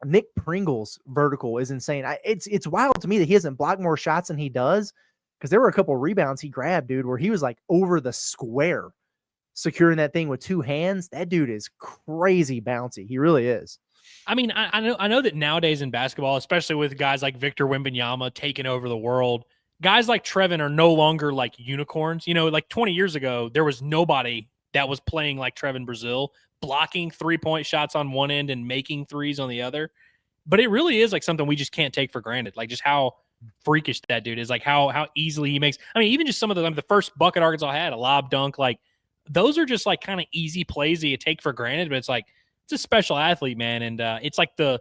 Nick Pringle's vertical is insane. It's wild to me that he hasn't blocked more shots than he does, because there were a couple of rebounds he grabbed, dude, where he was like over the square, securing that thing with two hands. That dude is crazy bouncy. He really is. I mean, I know that nowadays in basketball, especially with guys like Victor Wembanyama taking over the world, guys like Trevin are no longer like unicorns. Like 20 years ago, there was nobody that was playing like Trevin Brazil, blocking 3-point shots on one end and making threes on the other. But it really is like something we just can't take for granted. Like just how freakish that dude is, like how easily he makes. I mean, even just some of the first bucket Arkansas had, a lob dunk, like those are just like kind of easy plays that you take for granted, but it's like, it's a special athlete, man. And it's like a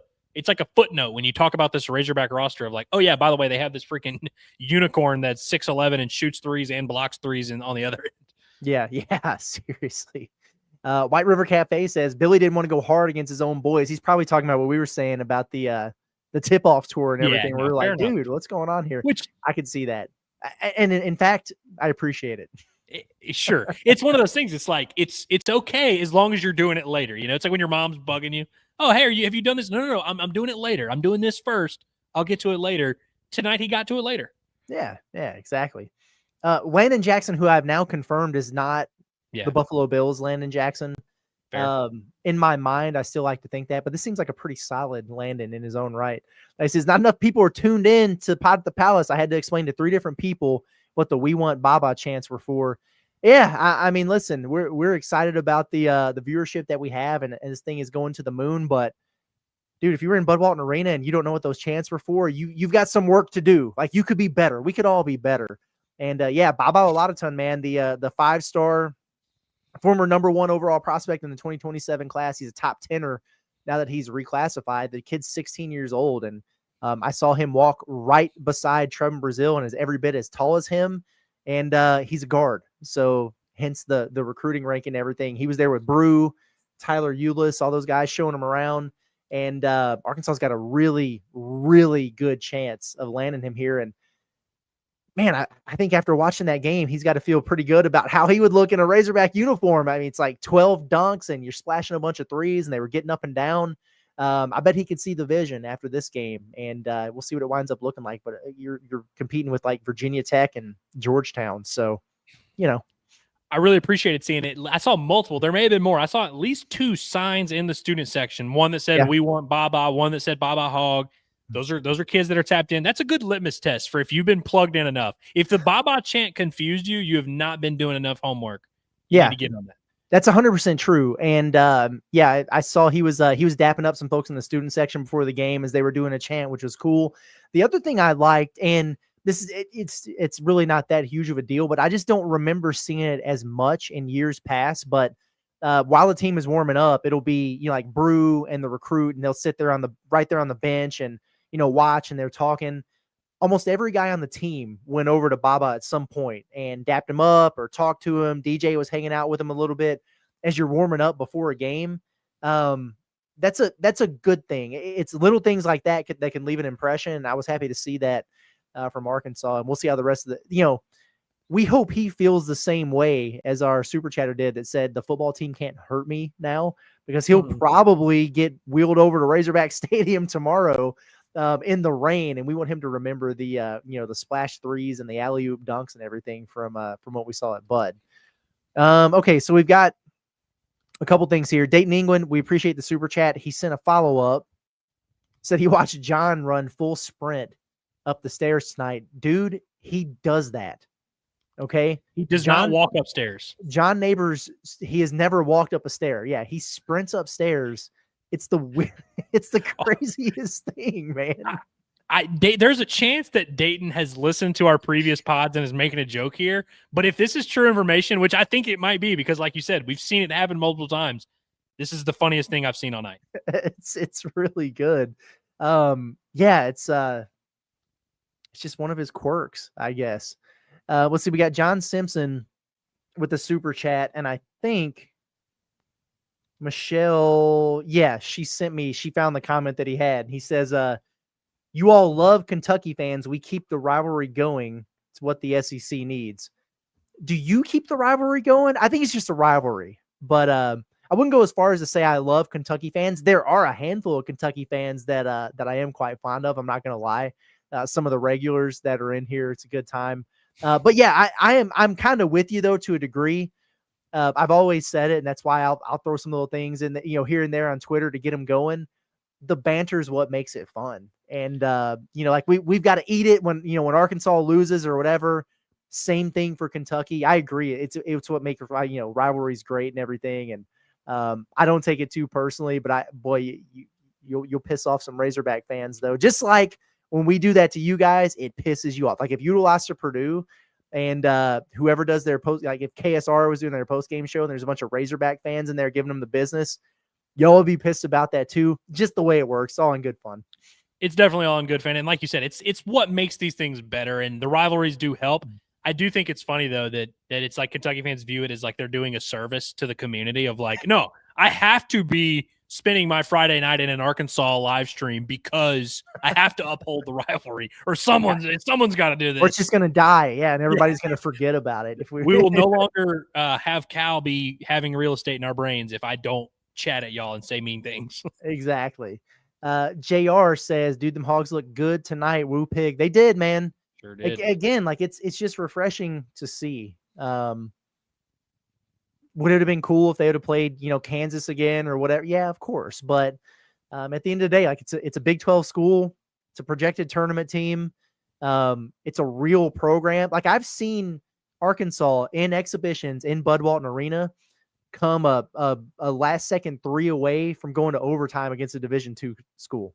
footnote when you talk about this Razorback roster of like, oh yeah, by the way, they have this freaking unicorn that's 6'11" and shoots threes and blocks threes on the other end. Yeah, seriously. White River Cafe says Billy didn't want to go hard against his own boys. He's probably talking about what we were saying about the tip-off tour and everything. We're like, dude, what's going on here? Which I could see that. And in fact, I appreciate it. Sure. It's one of those things. It's like, it's okay as long as you're doing it later. It's like when your mom's bugging you. Oh, hey, have you done this? No. I'm doing it later. I'm doing this first. I'll get to it later. Tonight, he got to it later. Yeah, exactly. Landon Jackson, who I've now confirmed is not the Buffalo Bills Landon Jackson. In my mind, I still like to think that, but this seems like a pretty solid Landon in his own right. He says, not enough people are tuned in to Pod at the Palace. I had to explain to 3 different people what the We Want Baba chants were for. Yeah, I mean, listen, we're excited about the viewership that we have, and this thing is going to the moon. But dude, if you were in Bud Walton Arena and you don't know what those chants were for, you've got some work to do. Like, you could be better. We could all be better. And yeah, Baba Oladaton, man, the 5-star former number 1 overall prospect in the 2027 class. He's a top 10er now that he's reclassified. The kid's 16 years old, and I saw him walk right beside Trevin Brazil and is every bit as tall as him. And he's a guard, so hence the recruiting rank and everything. He was there with Brew, Tyler Eulis, all those guys showing him around. And Arkansas's got a really, really good chance of landing him here. And man, I think after watching that game, he's got to feel pretty good about how he would look in a Razorback uniform. I mean, it's like 12 dunks and you're splashing a bunch of threes, and they were getting up and down. I bet he could see the vision after this game, and we'll see what it winds up looking like. But you're competing with like Virginia Tech and Georgetown, so I really appreciated seeing it. I saw multiple. There may have been more. I saw at least 2 signs in the student section. One that said "We Want Baba," one that said "Baba Hog." Those are kids that are tapped in. That's a good litmus test for if you've been plugged in enough. If the Baba chant confused you, you have not been doing enough homework. You need to get on that. That's 100% true. And I saw he was dapping up some folks in the student section before the game as they were doing a chant, which was cool. The other thing I liked, and it's really not that huge of a deal, but I just don't remember seeing it as much in years past. But while the team is warming up, it'll be like Brew and the recruit, and they'll sit there right there on the bench and watch, and they're talking. Almost every guy on the team went over to Baba at some point and dapped him up or talked to him. DJ was hanging out with him a little bit as you're warming up before a game. That's a good thing. It's little things like that that can leave an impression. And I was happy to see that from Arkansas, and we'll see how the rest of we hope he feels the same way as our super chatter did that said the football team can't hurt me now, because he'll probably get wheeled over to Razorback Stadium tomorrow in the rain, and we want him to remember the the splash threes and the alley-oop dunks and everything from what we saw at Bud. Okay, so we've got a couple things here. Dayton, England, we appreciate the super chat. He sent a follow-up, said he watched John run full sprint up the stairs tonight. Dude, he does that. Okay. He does not walk upstairs. John Neighbors, he has never walked up a stair. Yeah. He sprints upstairs. It's the craziest thing, man. There's a chance that Dayton has listened to our previous pods and is making a joke here. But if this is true information, which I think it might be, because like you said, we've seen it happen multiple times. This is the funniest thing I've seen all night. It's really good. It's just one of his quirks, I guess. Let's see. We got John Simpson with the super chat, and I think Michelle, she found the comment that he had. He says, you all love Kentucky fans. We keep the rivalry going. It's what the SEC needs. Do you keep the rivalry going? I think it's just a rivalry, but I wouldn't go as far as to say I love Kentucky fans. There are a handful of Kentucky fans that I am quite fond of. I'm not going to lie. Some of the regulars that are in here, it's a good time. But yeah, I'm kind of with you though, to a degree. I've always said it, and that's why I'll throw some little things in here and there on Twitter to get them going. The banter is what makes it fun. And like we've got to eat it when Arkansas loses or whatever. Same thing for Kentucky. I agree. It's what makes rivalries great and everything. And I don't take it too personally, but you'll piss off some Razorback fans though. Just like when we do that to you guys, it pisses you off. Like if you lost to Purdue and whoever does their post, like if KSR was doing their post-game show and there's a bunch of Razorback fans in there giving them the business, y'all will be pissed about that too. Just the way it works. It's all in good fun. It's definitely all in good fun. And like you said, it's what makes these things better. And the rivalries do help. I do think it's funny though that it's like Kentucky fans view it as like they're doing a service to the community of like, no, I have to be spending my Friday night in an Arkansas live stream because I have to uphold the rivalry, or someone's got to do this. Or it's just going to die. Yeah. And everybody's going to forget about it. If we will no longer have Cal be having real estate in our brains if I don't chat at y'all and say mean things. Exactly. JR says, dude, them Hogs look good tonight. Woo pig. They did, man. Sure did. Again, like it's just refreshing to see. Would it have been cool if they would have played, Kansas again or whatever? Yeah, of course. But at the end of the day, like it's a Big 12 school. It's a projected tournament team. It's a real program. Like I've seen Arkansas in exhibitions in Bud Walton Arena come a last second 3 away from going to overtime against a Division II school.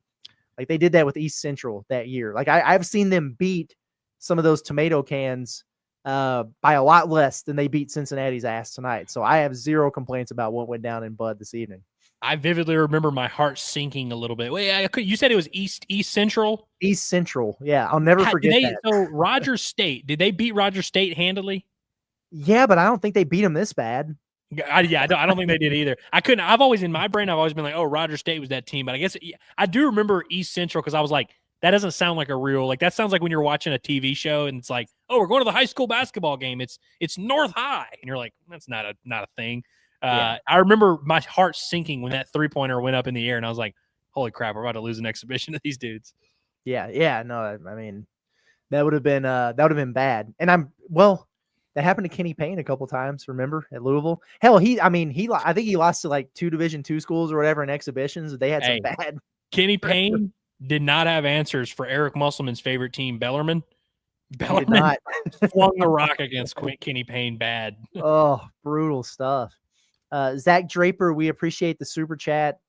Like they did that with East Central that year. Like I've seen them beat some of those tomato cans by a lot less than they beat Cincinnati's ass tonight. So I have zero complaints about what went down in Bud this evening. I vividly remember my heart sinking a little bit. Wait, you said it was East Central? East Central. Yeah, I'll never forget that. So Rogers State, did they beat Rogers State handily? Yeah, but I don't think they beat them this bad. I don't think they did either. I've always, in my brain, I've always been like, oh, Rogers State was that team. But I guess I do remember East Central because I was like, that doesn't sound like a real, like that sounds like when you're watching a TV show and it's like, oh, we're going to the high school basketball game. It's North High. And you're like, that's not a thing. I remember my heart sinking when that 3-pointer went up in the air and I was like, holy crap, we're about to lose an exhibition to these dudes. Yeah. No, I mean, that would have been bad. And that happened to Kenny Payne a couple times, remember, at Louisville? Hell, I think he lost to like 2 Division II schools or whatever in exhibitions. They had some bad. Kenny Payne did not have answers for Eric Musselman's favorite team, Bellarmine. Bellarmine flung the rock against Kenny Payne bad. Oh, brutal stuff. Zach Draper, we appreciate the super chat.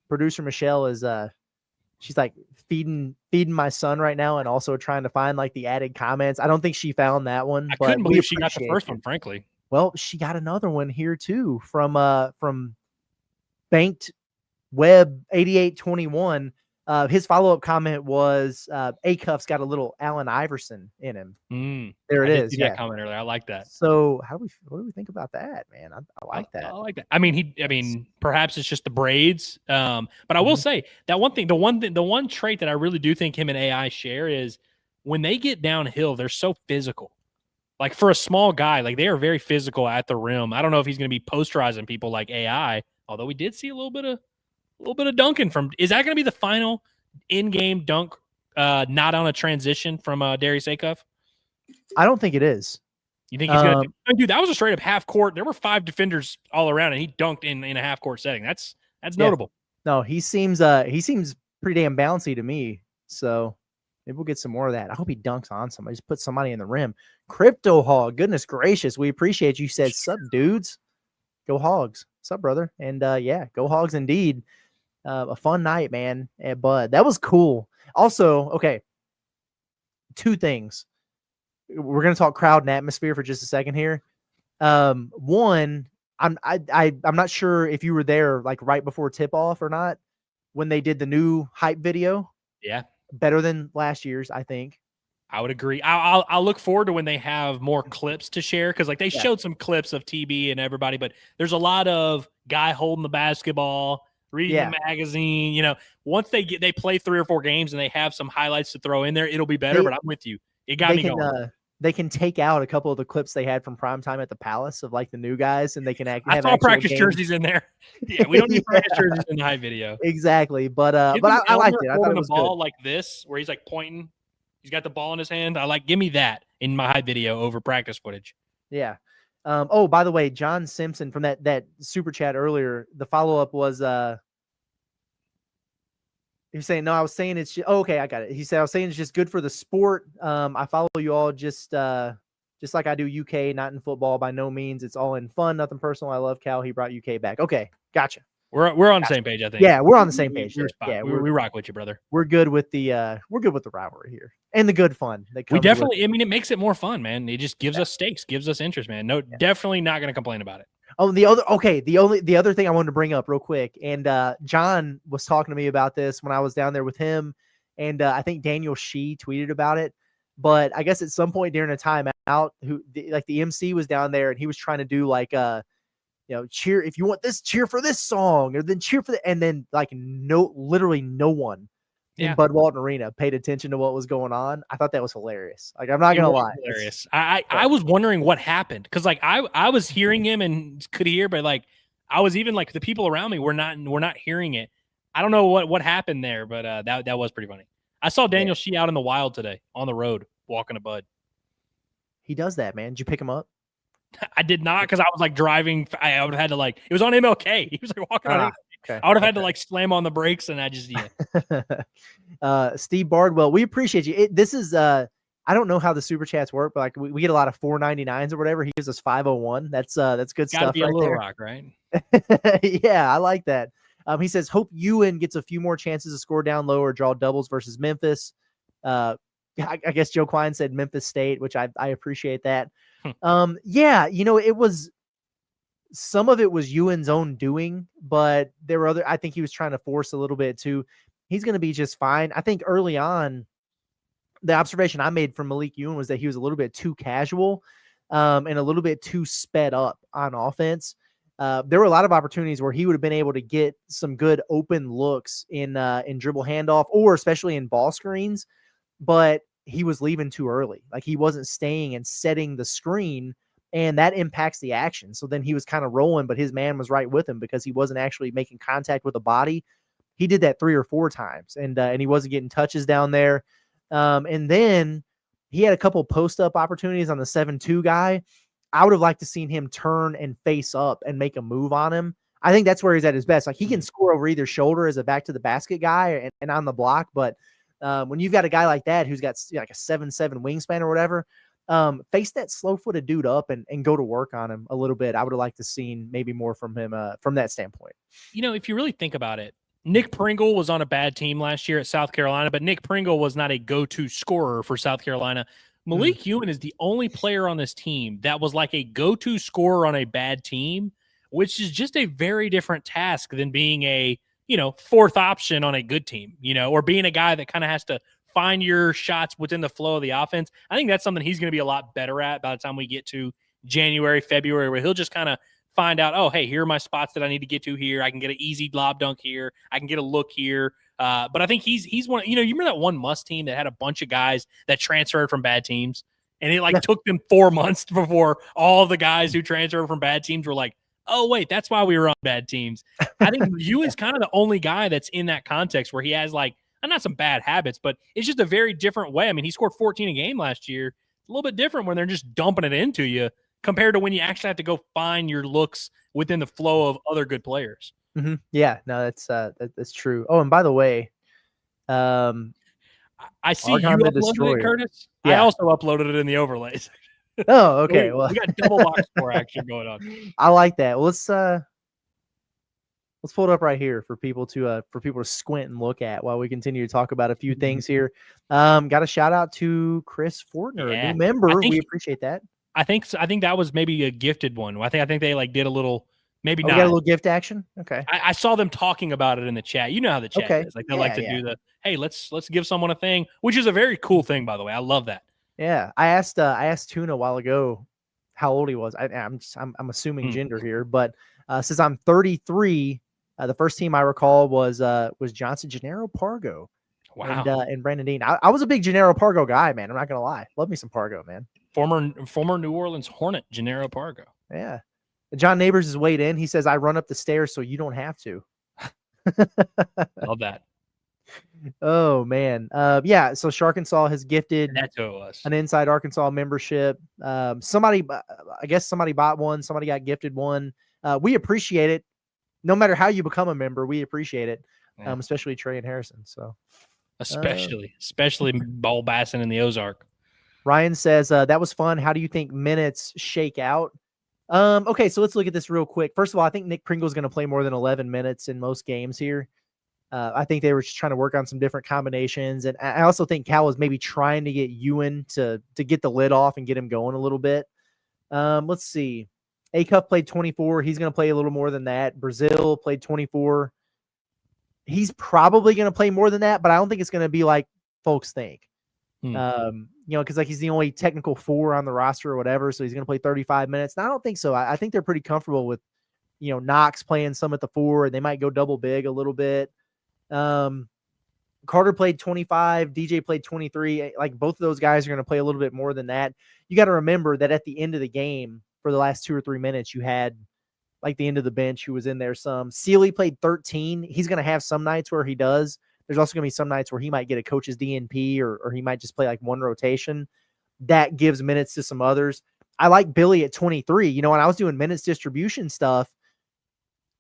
Producer Michelle is she's like feeding my son right now and also trying to find like the added comments. I don't think she found that one. I couldn't believe she got the first one, frankly. Well, she got another one here too from Banked Web 8821. His follow-up comment was Akuff's got a little Allen Iverson in him. There it is. That comment earlier. I like that. So what do we think about that, man? I like that. I like that. I mean, perhaps it's just the braids. But I will say that one thing, the one trait that I really do think him and AI share is when they get downhill, they're so physical. Like for a small guy, like they are very physical at the rim. I don't know if he's going to be posterizing people like AI, although we did see a little bit of dunking from. Is that going to be the final in-game dunk, not on a transition from Darius Akuff? I don't think it is. You think he's going to? Dude, that was a straight up half court. There were 5 defenders all around, and he dunked in a half court setting. That's notable. No, he seems pretty damn bouncy to me. So maybe we'll get some more of that. I hope he dunks on somebody. Just put somebody in the rim. Crypto Hog, goodness gracious, we appreciate you. Said, "Sup, dudes? Go Hogs! Sup, brother?" And yeah, go Hogs indeed. A fun night, man, at Bud. That was cool. Also, okay, 2 things. We're gonna talk crowd and atmosphere for just a second here. One, I'm not sure if you were there like right before tip off or not when they did the new hype video. Yeah, better than last year's, I think. I would agree. I'll look forward to when they have more clips to share because like they showed some clips of TB and everybody, but there's a lot of guy holding the basketball, reading the magazine. You know, once they play 3 or 4 games and they have some highlights to throw in there, it'll be better. But I'm with you. It got me going. They can take out a couple of the clips they had from primetime at the Palace of like the new guys, and they can act. I saw practice jerseys in there. Yeah, we don't need practice jerseys in the hype video. Exactly, but I liked it. I thought it was the ball good. Like this, where he's like pointing. He's got the ball in his hand. Give me that in my hype video over practice footage. Yeah. Oh, by the way, John Simpson from that super chat earlier, the follow-up was he's saying, no, I was saying it's just, okay, I got it. He said, I was saying it's just good for the sport. I follow you all just like I do UK, not in football by no means. It's all in fun, nothing personal. I love Cal. He brought UK back. Okay, gotcha. We're on the same page, I think. Yeah, we're on the same page. Yeah, we rock with you, brother. We're good with the rivalry here and the good fun. We definitely. I mean, it makes it more fun, man. It just gives us stakes, gives us interest, man. No, definitely not going to complain about it. Oh, the other thing I wanted to bring up real quick, and John was talking to me about this when I was down there with him, and I think Daniel Shee tweeted about it. But I guess at some point during a timeout, the MC was down there and he was trying to do like cheer if you want this, cheer for this song, or then cheer for the, and then like literally no one in Bud Walton Arena paid attention to what was going on. I thought that was hilarious. Like, I'm not gonna lie, hilarious. I was wondering what happened because like I was hearing him and could hear, but like I was even like the people around me were not hearing it. I don't know what happened there, but that was pretty funny. I saw Daniel Shee out in the wild today on the road walking to Bud. He does that, man. Did you pick him up? I did not because I was like driving. I would have had to like it was on MLK. He was like walking on. Okay. I would have had to like slam on the brakes, and I just Steve Bardwell, we appreciate you. This is I don't know how the super chats work, but like we get a lot of 499s or whatever. He gives us 501. That's good stuff. Be right a little there. rock, right? Yeah, I like that. He says hope Ewan gets a few more chances to score down low or draw doubles versus Memphis. I guess Joe Klein said Memphis State, which I appreciate that. Yeah, it was some of it was Ewan's own doing, but there were I think he was trying to force a little bit too. He's going to be just fine. I think early on, the observation I made from Malik Ewan was that he was a little bit too casual and a little bit too sped up on offense. There were a lot of opportunities where he would have been able to get some good open looks in dribble handoff or especially in ball screens, but he was leaving too early. Like he wasn't staying and setting the screen, and that impacts the action. So then he was kind of rolling, but his man was right with him because he wasn't actually making contact with the body. He did that 3 or 4 times, and he wasn't getting touches down there. And then he had a couple post-up opportunities on the 7-2 guy. I would have liked to seen him turn and face up and make a move on him. I think that's where he's at his best. Like he can score over either shoulder as a back to the basket guy and on the block. But when you've got a guy like that who's got like a 7'7" wingspan or whatever, face that slow-footed dude up and go to work on him a little bit. I would have liked to seen maybe more from him from that standpoint. If you really think about it, Nick Pringle was on a bad team last year at South Carolina, but Nick Pringle was not a go-to scorer for South Carolina. Malik Ewan is the only player on this team that was like a go-to scorer on a bad team, which is just a very different task than being a, fourth option on a good team, or being a guy that kind of has to find your shots within the flow of the offense. I think that's something he's going to be a lot better at by the time we get to January, February, where he'll just kind of find out, oh, hey, here are my spots that I need to get to here. I can get an easy lob dunk here. I can get a look here. But I think he's one, you remember that one Must team that had a bunch of guys that transferred from bad teams? And it took them 4 months before all the guys who transferred from bad teams were like, oh, wait, that's why we were on bad teams. I think Ewan's kind of the only guy that's in that context where he has not some bad habits, but it's just a very different way. I mean, he scored 14 a game last year. It's a little bit different when they're just dumping it into you compared to when you actually have to go find your looks within the flow of other good players. Mm-hmm. Yeah, no, that's true. Oh, and by the way, I see you uploaded it, Curtis. Yeah. I also uploaded it in the overlays. Oh, okay. We got double box score action going on. I like that. Well, let's pull it up right here for people to squint and look at while we continue to talk about a few things here. Got a shout out to Chris Fortner, a new member. We appreciate that. I think that was maybe a gifted one. I think they did a little. Maybe not. We got a little gift action. Okay. I saw them talking about it in the chat. You know how the chat is. They like to do the, hey, let's give someone a thing, which is a very cool thing, by the way. I love that. Yeah. I asked Tuna a while ago how old he was. I'm assuming gender here, but since I'm 33, the first team I recall was Johnson Gennaro Pargo. Wow. And Brandon Dean. I was a big Gennaro Pargo guy, man. I'm not gonna lie. Love me some Pargo, man. Former New Orleans Hornet, Gennaro Pargo. Yeah. John Neighbors is weighed in. He says, I run up the stairs so you don't have to. Love that. Oh, man. Yeah, so Arkansas has gifted That's who it was. An Inside Arkansas membership. Somebody bought one. Somebody got gifted one. We appreciate it. No matter how you become a member, we appreciate it, especially Trey and Harrison. So, Especially Ball Bassin in the Ozark. Ryan says, that was fun. How do you think minutes shake out? Okay, so let's look at this real quick. First of all, I think Nick Pringle is going to play more than 11 minutes in most games here. I think they were just trying to work on some different combinations. And I also think Cal was maybe trying to get Ewan to get the lid off and get him going a little bit. Let's see. Akuff played 24. He's going to play a little more than that. Brazil played 24. He's probably going to play more than that, but I don't think it's going to be like folks think. Because he's the only technical 4 on the roster or whatever, so he's going to play 35 minutes. And I don't think so. I think they're pretty comfortable with, Knox playing some at the 4, and they might go double big a little bit. Carter played 25. DJ played 23. Like both of those guys are going to play a little bit more than that. You got to remember that at the end of the game, for the last 2 or 3 minutes, you had the end of the bench who was in there some. Sealy played 13. He's going to have some nights where he does. There's also going to be some nights where he might get a coach's DNP or he might just play one rotation. That gives minutes to some others. I like Billy at 23. When I was doing minutes distribution stuff,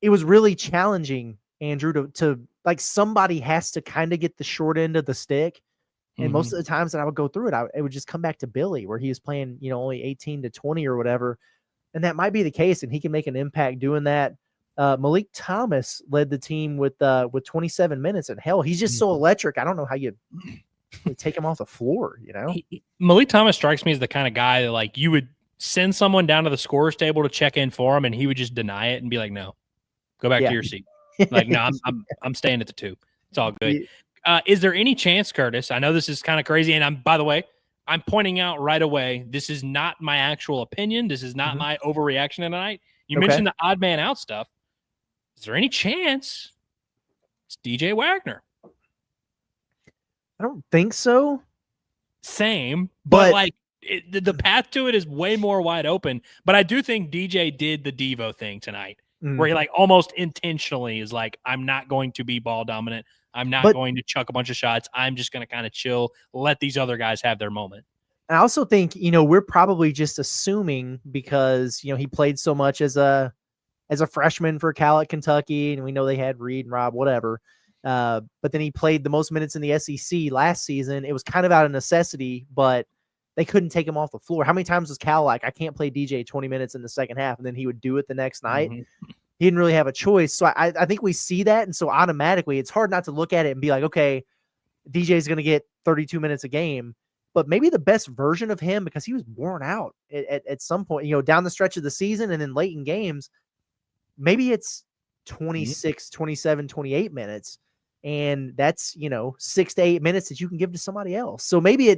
it was really challenging, Andrew, to somebody has to kind of get the short end of the stick. And most of the times that I would go through it, it would just come back to Billy where he was playing, only 18 to 20 or whatever. And that might be the case. And he can make an impact doing that. Malik Thomas led the team with 27 minutes, and hell, he's just so electric. I don't know how you take him off the floor. Malik Thomas strikes me as the kind of guy that you would send someone down to the scorer's table to check in for him, and he would just deny it and be like, "No, go back to your seat." No, I'm staying at the 2. It's all good. Is there any chance, Curtis? I know this is kind of crazy, and by the way, I'm pointing out right away, this is not my actual opinion. This is not my overreaction tonight. You mentioned the odd man out stuff. Is there any chance it's DJ Wagner? I don't think so. Same, but the path to it is way more wide open. But I do think DJ did the Devo thing tonight, where he almost intentionally is I'm not going to be ball dominant. I'm not going to chuck a bunch of shots. I'm just going to kind of chill, let these other guys have their moment. I also think, we're probably just assuming because, he played so much as a as a freshman for Cal at Kentucky, and we know they had Reed and Rob, whatever. But then he played the most minutes in the SEC last season. It was kind of out of necessity, but they couldn't take him off the floor. How many times was Cal like, I can't play DJ 20 minutes in the second half, and then he would do it the next night? He didn't really have a choice. So I think we see that, and so automatically it's hard not to look at it and be like, okay, DJ's going to get 32 minutes a game, but maybe the best version of him, because he was worn out at some point, down the stretch of the season and then late in games, maybe it's 26, 27, 28 minutes. And that's, 6 to 8 minutes that you can give to somebody else. So maybe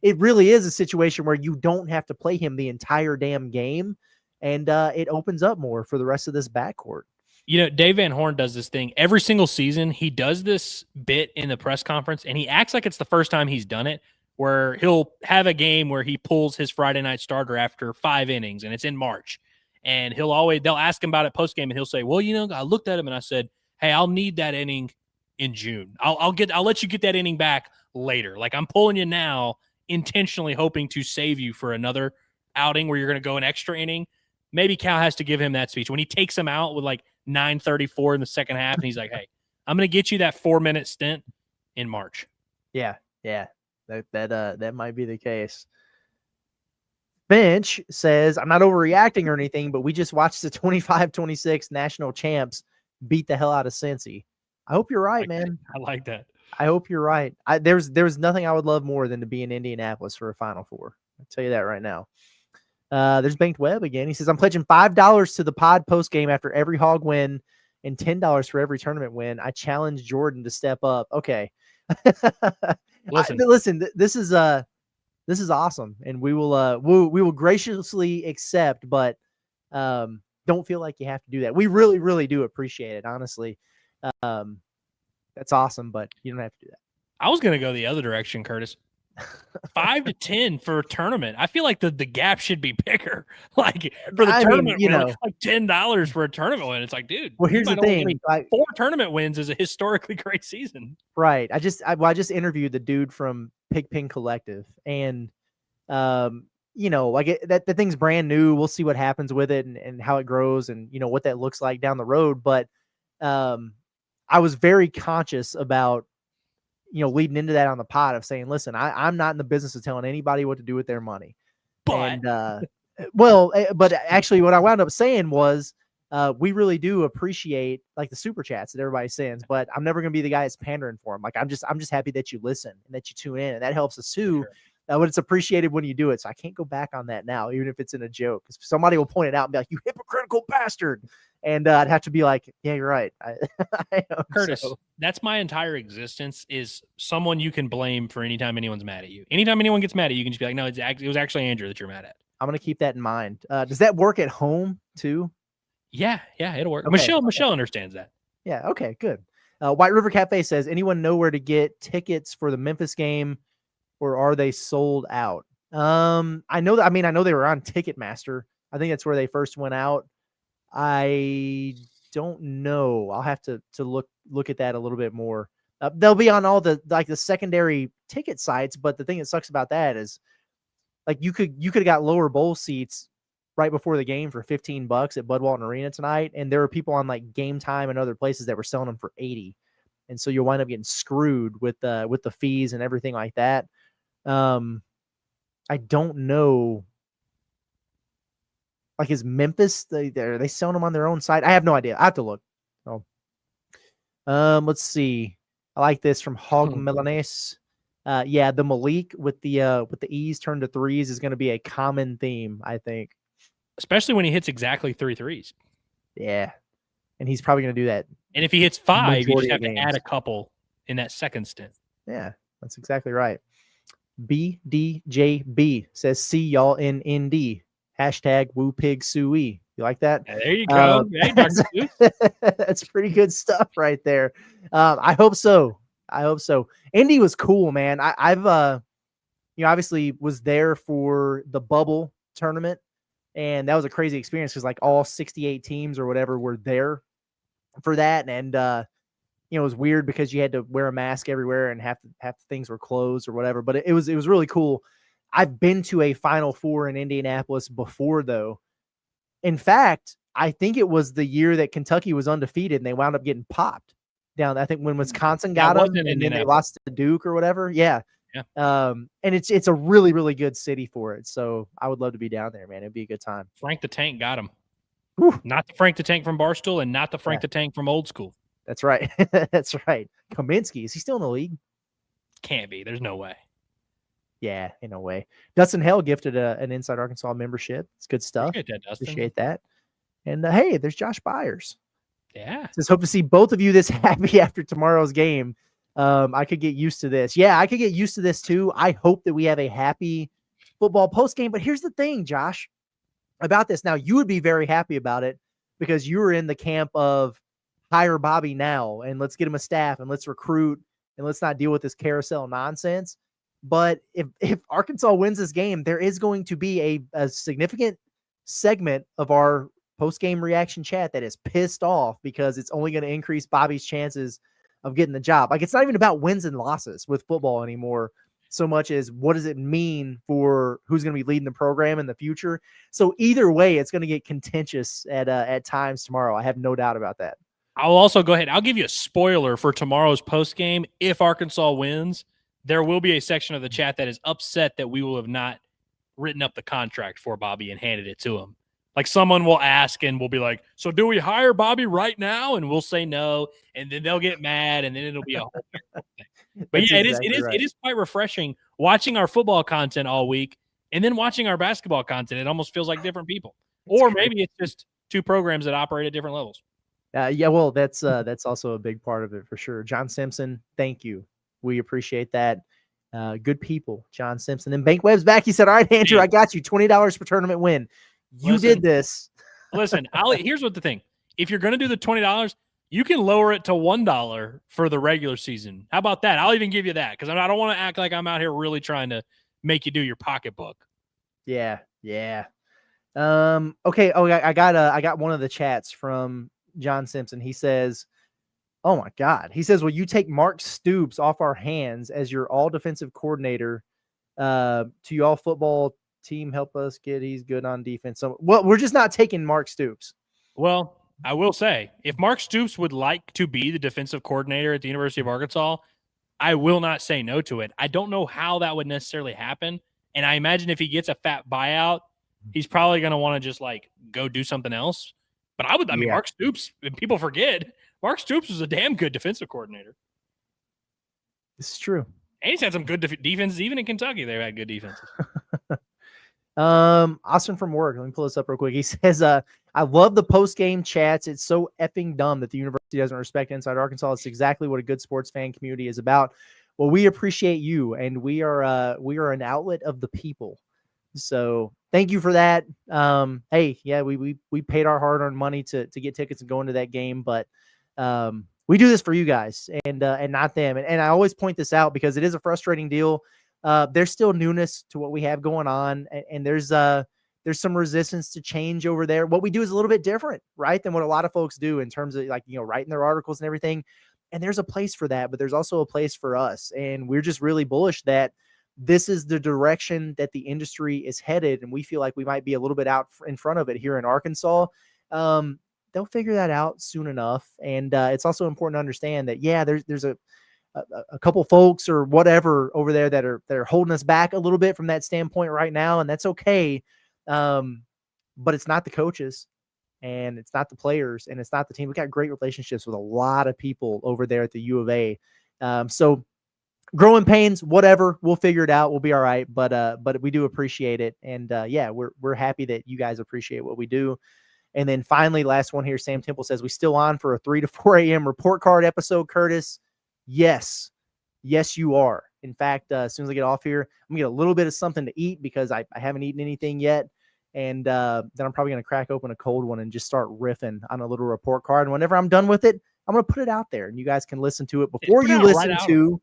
it really is a situation where you don't have to play him the entire damn game. And it opens up more for the rest of this backcourt. Dave Van Horn does this thing every single season. He does this bit in the press conference, and he acts like it's the first time he's done it, where he'll have a game where he pulls his Friday night starter after 5 innings, and it's in March. And they'll ask him about it post game, and he'll say, well, I looked at him and I said, hey, I'll need that inning in June. I'll let you get that inning back later. Like, I'm pulling you now, intentionally hoping to save you for another outing where you're going to go an extra inning. Maybe Cal has to give him that speech when he takes him out with like 9:34 in the second half, and he's like, hey, I'm going to get you that 4-minute stint in March. Yeah. That might be the case. Bench says, I'm not overreacting or anything, but we just watched the 25-26 national champs beat the hell out of Cincy. I hope you're right, man. I like that. I hope you're right. There's nothing I would love more than to be in Indianapolis for a Final Four. I'll tell you that right now. There's Banked Webb again. He says, I'm pledging $5 to the pod post game after every Hog win and $10 for every tournament win. I challenge Jordan to step up. Okay. Listen, this is awesome, and we will graciously accept, but don't feel like you have to do that. We really, really do appreciate it, honestly. That's awesome, but you don't have to do that. I was going to go the other direction, Curtis. 5 to 10 for a tournament. I feel like the gap should be bigger. Like for the tournament, win, like $10 for a tournament win. It's like, dude. Well, here's the thing: 4 tournament wins is a historically great season. Right. I just interviewed the dude from Pigpen Collective, and that thing's brand new. We'll see what happens with it and how it grows, and what that looks like down the road. But I was very conscious about leading into that on the pod of saying, listen, I'm not in the business of telling anybody what to do with their money. But actually what I wound up saying was, we really do appreciate like the super chats that everybody sends, but I'm never going to be the guy that's pandering for them. Like, I'm just happy that you listen and that you tune in, and that helps us too. Sure. But it's appreciated when you do it. So I can't go back on that now, even if it's in a joke, because somebody will point it out and be like, you hypocritical bastard. And I'd have to be like, yeah, you're right. I know, Curtis, that's my entire existence, is someone you can blame for anytime anyone's mad at you. Anytime anyone gets mad at you, you can just be like, no, it was actually Andrew that you're mad at. I'm going to keep that in mind. Does that work at home too? Yeah, it'll work. Okay. Michelle understands that. Yeah, okay, good. White River Cafe says, anyone know where to get tickets for the Memphis game, or are they sold out? I know they were on Ticketmaster. I think that's where they first went out. I don't know. I'll have to look at that a little bit more. They'll be on all the secondary ticket sites, but the thing that sucks about that is, like, you could have got lower bowl seats right before the game for $15 at Bud Walton Arena tonight, and there were people on like Game Time and other places that were selling them for $80, and so you'll wind up getting screwed with the fees and everything like that. I don't know. Like, is Memphis, are they selling them on their own site? I have no idea. I have to look. Oh. Let's see. I like this from Hog Milanese. Yeah, the Malik with the E's turned to threes is going to be a common theme, I think. Especially when he hits exactly 3 threes. Yeah. And he's probably going to do that. And if he hits 5, you just have to add a couple in that second stint. Yeah, that's exactly right. BDJB says, see y'all in ND. Hashtag Woo Pig Suey. You like that? There you go. That's pretty good stuff right there. I hope so. Indy was cool, man. I've obviously was there for the bubble tournament, and that was a crazy experience because like all 68 teams or whatever were there for that, and it was weird because you had to wear a mask everywhere and half the things were closed or whatever. But it was really cool. I've been to a Final Four in Indianapolis before, though. In fact, I think it was the year that Kentucky was undefeated and they wound up getting popped down. I think when Wisconsin got them and then they lost to Duke or whatever. Yeah. Yeah. And it's a really, really good city for it. So I would love to be down there, man. It'd be a good time. Frank the Tank got him. Whew. Not the Frank the Tank from Barstool and not the Frank the Tank from Old School. That's right. That's right. Kaminsky, is he still in the league? Can't be. There's no way. Yeah, in a way. Dustin Hell gifted an Inside Arkansas membership. It's good stuff. Appreciate that, Dustin. Appreciate that. And hey, there's Josh Byers. Yeah. Just hope to see both of you this happy after tomorrow's game. I could get used to this. Yeah, I could get used to this too. I hope that we have a happy football post game. But here's the thing, Josh, about this. Now, you would be very happy about it because you were in the camp of hire Bobby now and let's get him a staff and let's recruit and let's not deal with this carousel nonsense. But if Arkansas wins this game, there is going to be a significant segment of our post-game reaction chat that is pissed off because it's only going to increase Bobby's chances of getting the job. Like, it's not even about wins and losses with football anymore so much as what does it mean for who's going to be leading the program in the future. So either way, it's going to get contentious at times tomorrow. I have no doubt about that. I'll also go ahead. I'll give you a spoiler for tomorrow's post-game. If Arkansas wins, there will be a section of the chat that is upset that we will have not written up the contract for Bobby and handed it to him. Like, someone will ask and we'll be like, so do we hire Bobby right now? And we'll say no. And then they'll get mad and then it'll be a whole thing. But yeah, it is quite refreshing watching our football content all week and then watching our basketball content. It almost feels like different people. Or maybe it's just two programs that operate at different levels. Yeah, well, that's also a big part of it for sure. John Simpson, thank you. We appreciate that. Good people, John Simpson. And Bank Webb's back. He said, all right, Andrew, I got you $20 per tournament win. You did this. Listen, here's what the thing. If you're going to do the $20, you can lower it to $1 for the regular season. How about that? I'll even give you that because I don't want to act like I'm out here really trying to make you do your pocketbook. Yeah. Okay. Oh, I got one of the chats from John Simpson. He says, oh my God. He says, will you take Mark Stoops off our hands as your all defensive coordinator to y'all football team? Help us get, he's good on defense. So, well, we're just not taking Mark Stoops. Well, I will say, if Mark Stoops would like to be the defensive coordinator at the University of Arkansas, I will not say no to it. I don't know how that would necessarily happen. And I imagine if he gets a fat buyout, he's probably going to want to just go do something else. But Mark Stoops, and people forget, Mark Stoops was a damn good defensive coordinator. This is true. And he's had some good defenses. Even in Kentucky, they've had good defenses. Austin from work. Let me pull this up real quick. He says, I love the post-game chats. It's so effing dumb that the university doesn't respect Inside Arkansas. It's exactly what a good sports fan community is about. Well, we appreciate you, and we are an outlet of the people. So thank you for that. Hey, yeah, we paid our hard-earned money to get tickets and go into that game, but we do this for you guys and not them. And I always point this out because it is a frustrating deal. There's still newness to what we have going on, and there's some resistance to change over there. What we do is a little bit different, right, than what a lot of folks do in terms of writing their articles and everything. And there's a place for that, but there's also a place for us. And we're just really bullish that this is the direction that the industry is headed, and we feel like we might be a little bit out in front of it here in Arkansas. They'll figure that out soon enough. And it's also important to understand that, yeah, there's a couple folks or whatever over there that are holding us back a little bit from that standpoint right now, and that's okay. But it's not the coaches, and it's not the players, and it's not the team. We've got great relationships with a lot of people over there at the U of A. So growing pains, whatever, we'll figure it out. We'll be all right. But we do appreciate it. And yeah, we're happy that you guys appreciate what we do. And then finally, last one here, Sam Temple says, we still on for a 3 to 4 a.m. report card episode, Curtis? Yes, you are. In fact, as soon as I get off here, I'm going to get a little bit of something to eat because I haven't eaten anything yet. And then I'm probably going to crack open a cold one and just start riffing on a little report card. And whenever I'm done with it, I'm going to put it out there and you guys can listen to it before you listen to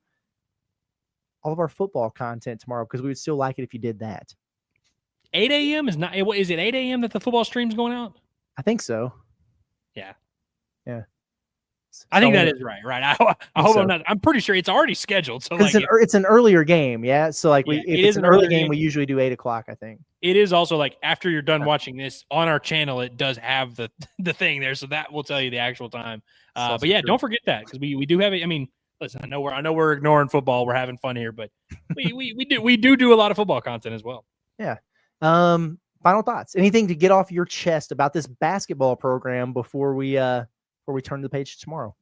all of our football content tomorrow, because we would still like it if you did that. 8 a.m. is not, is it 8 a.m. that the football stream's going out? I think so. Yeah. I think that is right. I hope so. I'm pretty sure it's already scheduled. So it's an earlier game. Yeah. So it's an early game. We usually do 8 o'clock, I think. it is also like after you're done watching this on our channel, it does have the thing there, so that will tell you the actual time. But yeah, don't forget that because we do have it. I mean, listen, I know we're ignoring football, we're having fun here, but we do a lot of football content as well. Yeah. Final thoughts? Anything to get off your chest about this basketball program before we turn the page tomorrow?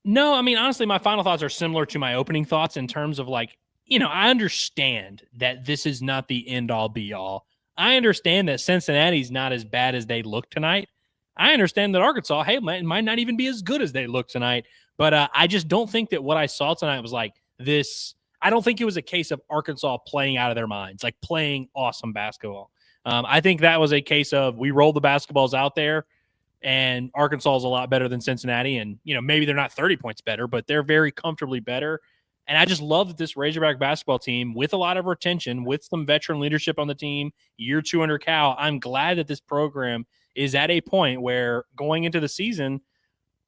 No, I mean, honestly, my final thoughts are similar to my opening thoughts in terms of like, I understand that this is not the end all be all. I understand that Cincinnati's not as bad as they look tonight. I understand that Arkansas, hey, might not even be as good as they look tonight. But I just don't think that what I saw tonight was like this. I don't think it was a case of Arkansas playing out of their minds, like playing awesome basketball. I think that was a case of we rolled the basketballs out there, and Arkansas is a lot better than Cincinnati. And, maybe they're not 30 points better, but they're very comfortably better. And I just love that this Razorback basketball team, with a lot of retention, with some veteran leadership on the team, year 2 under Cal, I'm glad that this program is at a point where going into the season,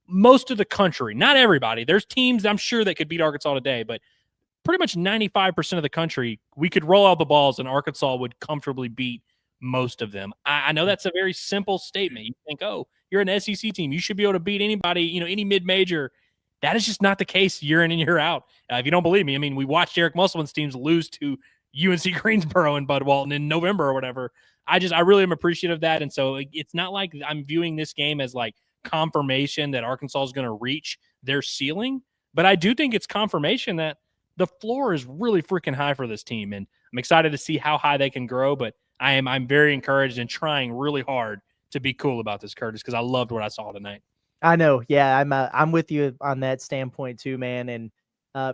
most of the country, not everybody, there's teams I'm sure that could beat Arkansas today, but pretty much 95% of the country, we could roll out the balls and Arkansas would comfortably beat most of them. I know that's a very simple statement. You think, oh, you're an SEC team, you should be able to beat anybody, any mid-major. That is just not the case year in and year out. If you don't believe me, I mean, we watched Eric Musselman's teams lose to UNC Greensboro and Bud Walton in November or whatever. I really am appreciative of that. And so it's not like I'm viewing this game as like confirmation that Arkansas is going to reach their ceiling, but I do think it's confirmation that the floor is really freaking high for this team. And I'm excited to see how high they can grow, but I'm very encouraged and trying really hard to be cool about this, Curtis, because I loved what I saw tonight. I know. Yeah, I'm with you on that standpoint too, man. And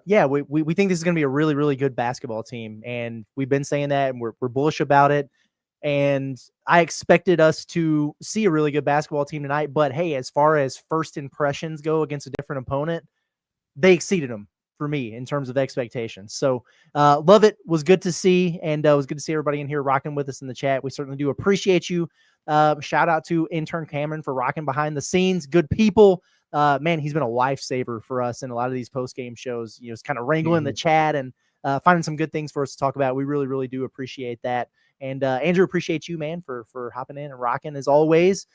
yeah, we think this is going to be a really, really good basketball team. And we've been saying that, and we're bullish about it. And I expected us to see a really good basketball team tonight. But hey, as far as first impressions go against a different opponent, they exceeded them for me in terms of expectations. So love it. Was good to see. And it was good to see everybody in here rocking with us in the chat. We certainly do appreciate you. Shout out to intern Cameron for rocking behind the scenes. Good people. Man, he's been a lifesaver for us in a lot of these post-game shows. Just kind of wrangling the chat and finding some good things for us to talk about. We really, really do appreciate that. And Andrew, appreciate you, man, for hopping in and rocking as always.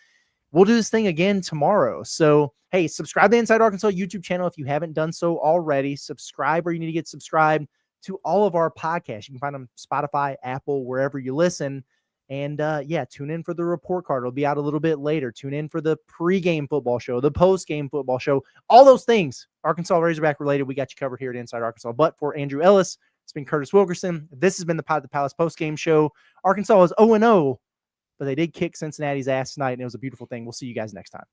We'll do this thing again tomorrow. So, hey, subscribe to the Inside Arkansas YouTube channel if you haven't done so already. Subscribe, or you need to get subscribed to all of our podcasts. You can find them Spotify, Apple, wherever you listen. And yeah, tune in for the report card. It'll be out a little bit later. Tune in for the pregame football show, the postgame football show, all those things Arkansas Razorback related. We got you covered here at Inside Arkansas. But for Andrew Ellis, it's been Curtis Wilkerson. This has been the Pod at the Palace postgame show. Arkansas is 0-0, but they did kick Cincinnati's ass tonight, and it was a beautiful thing. We'll see you guys next time.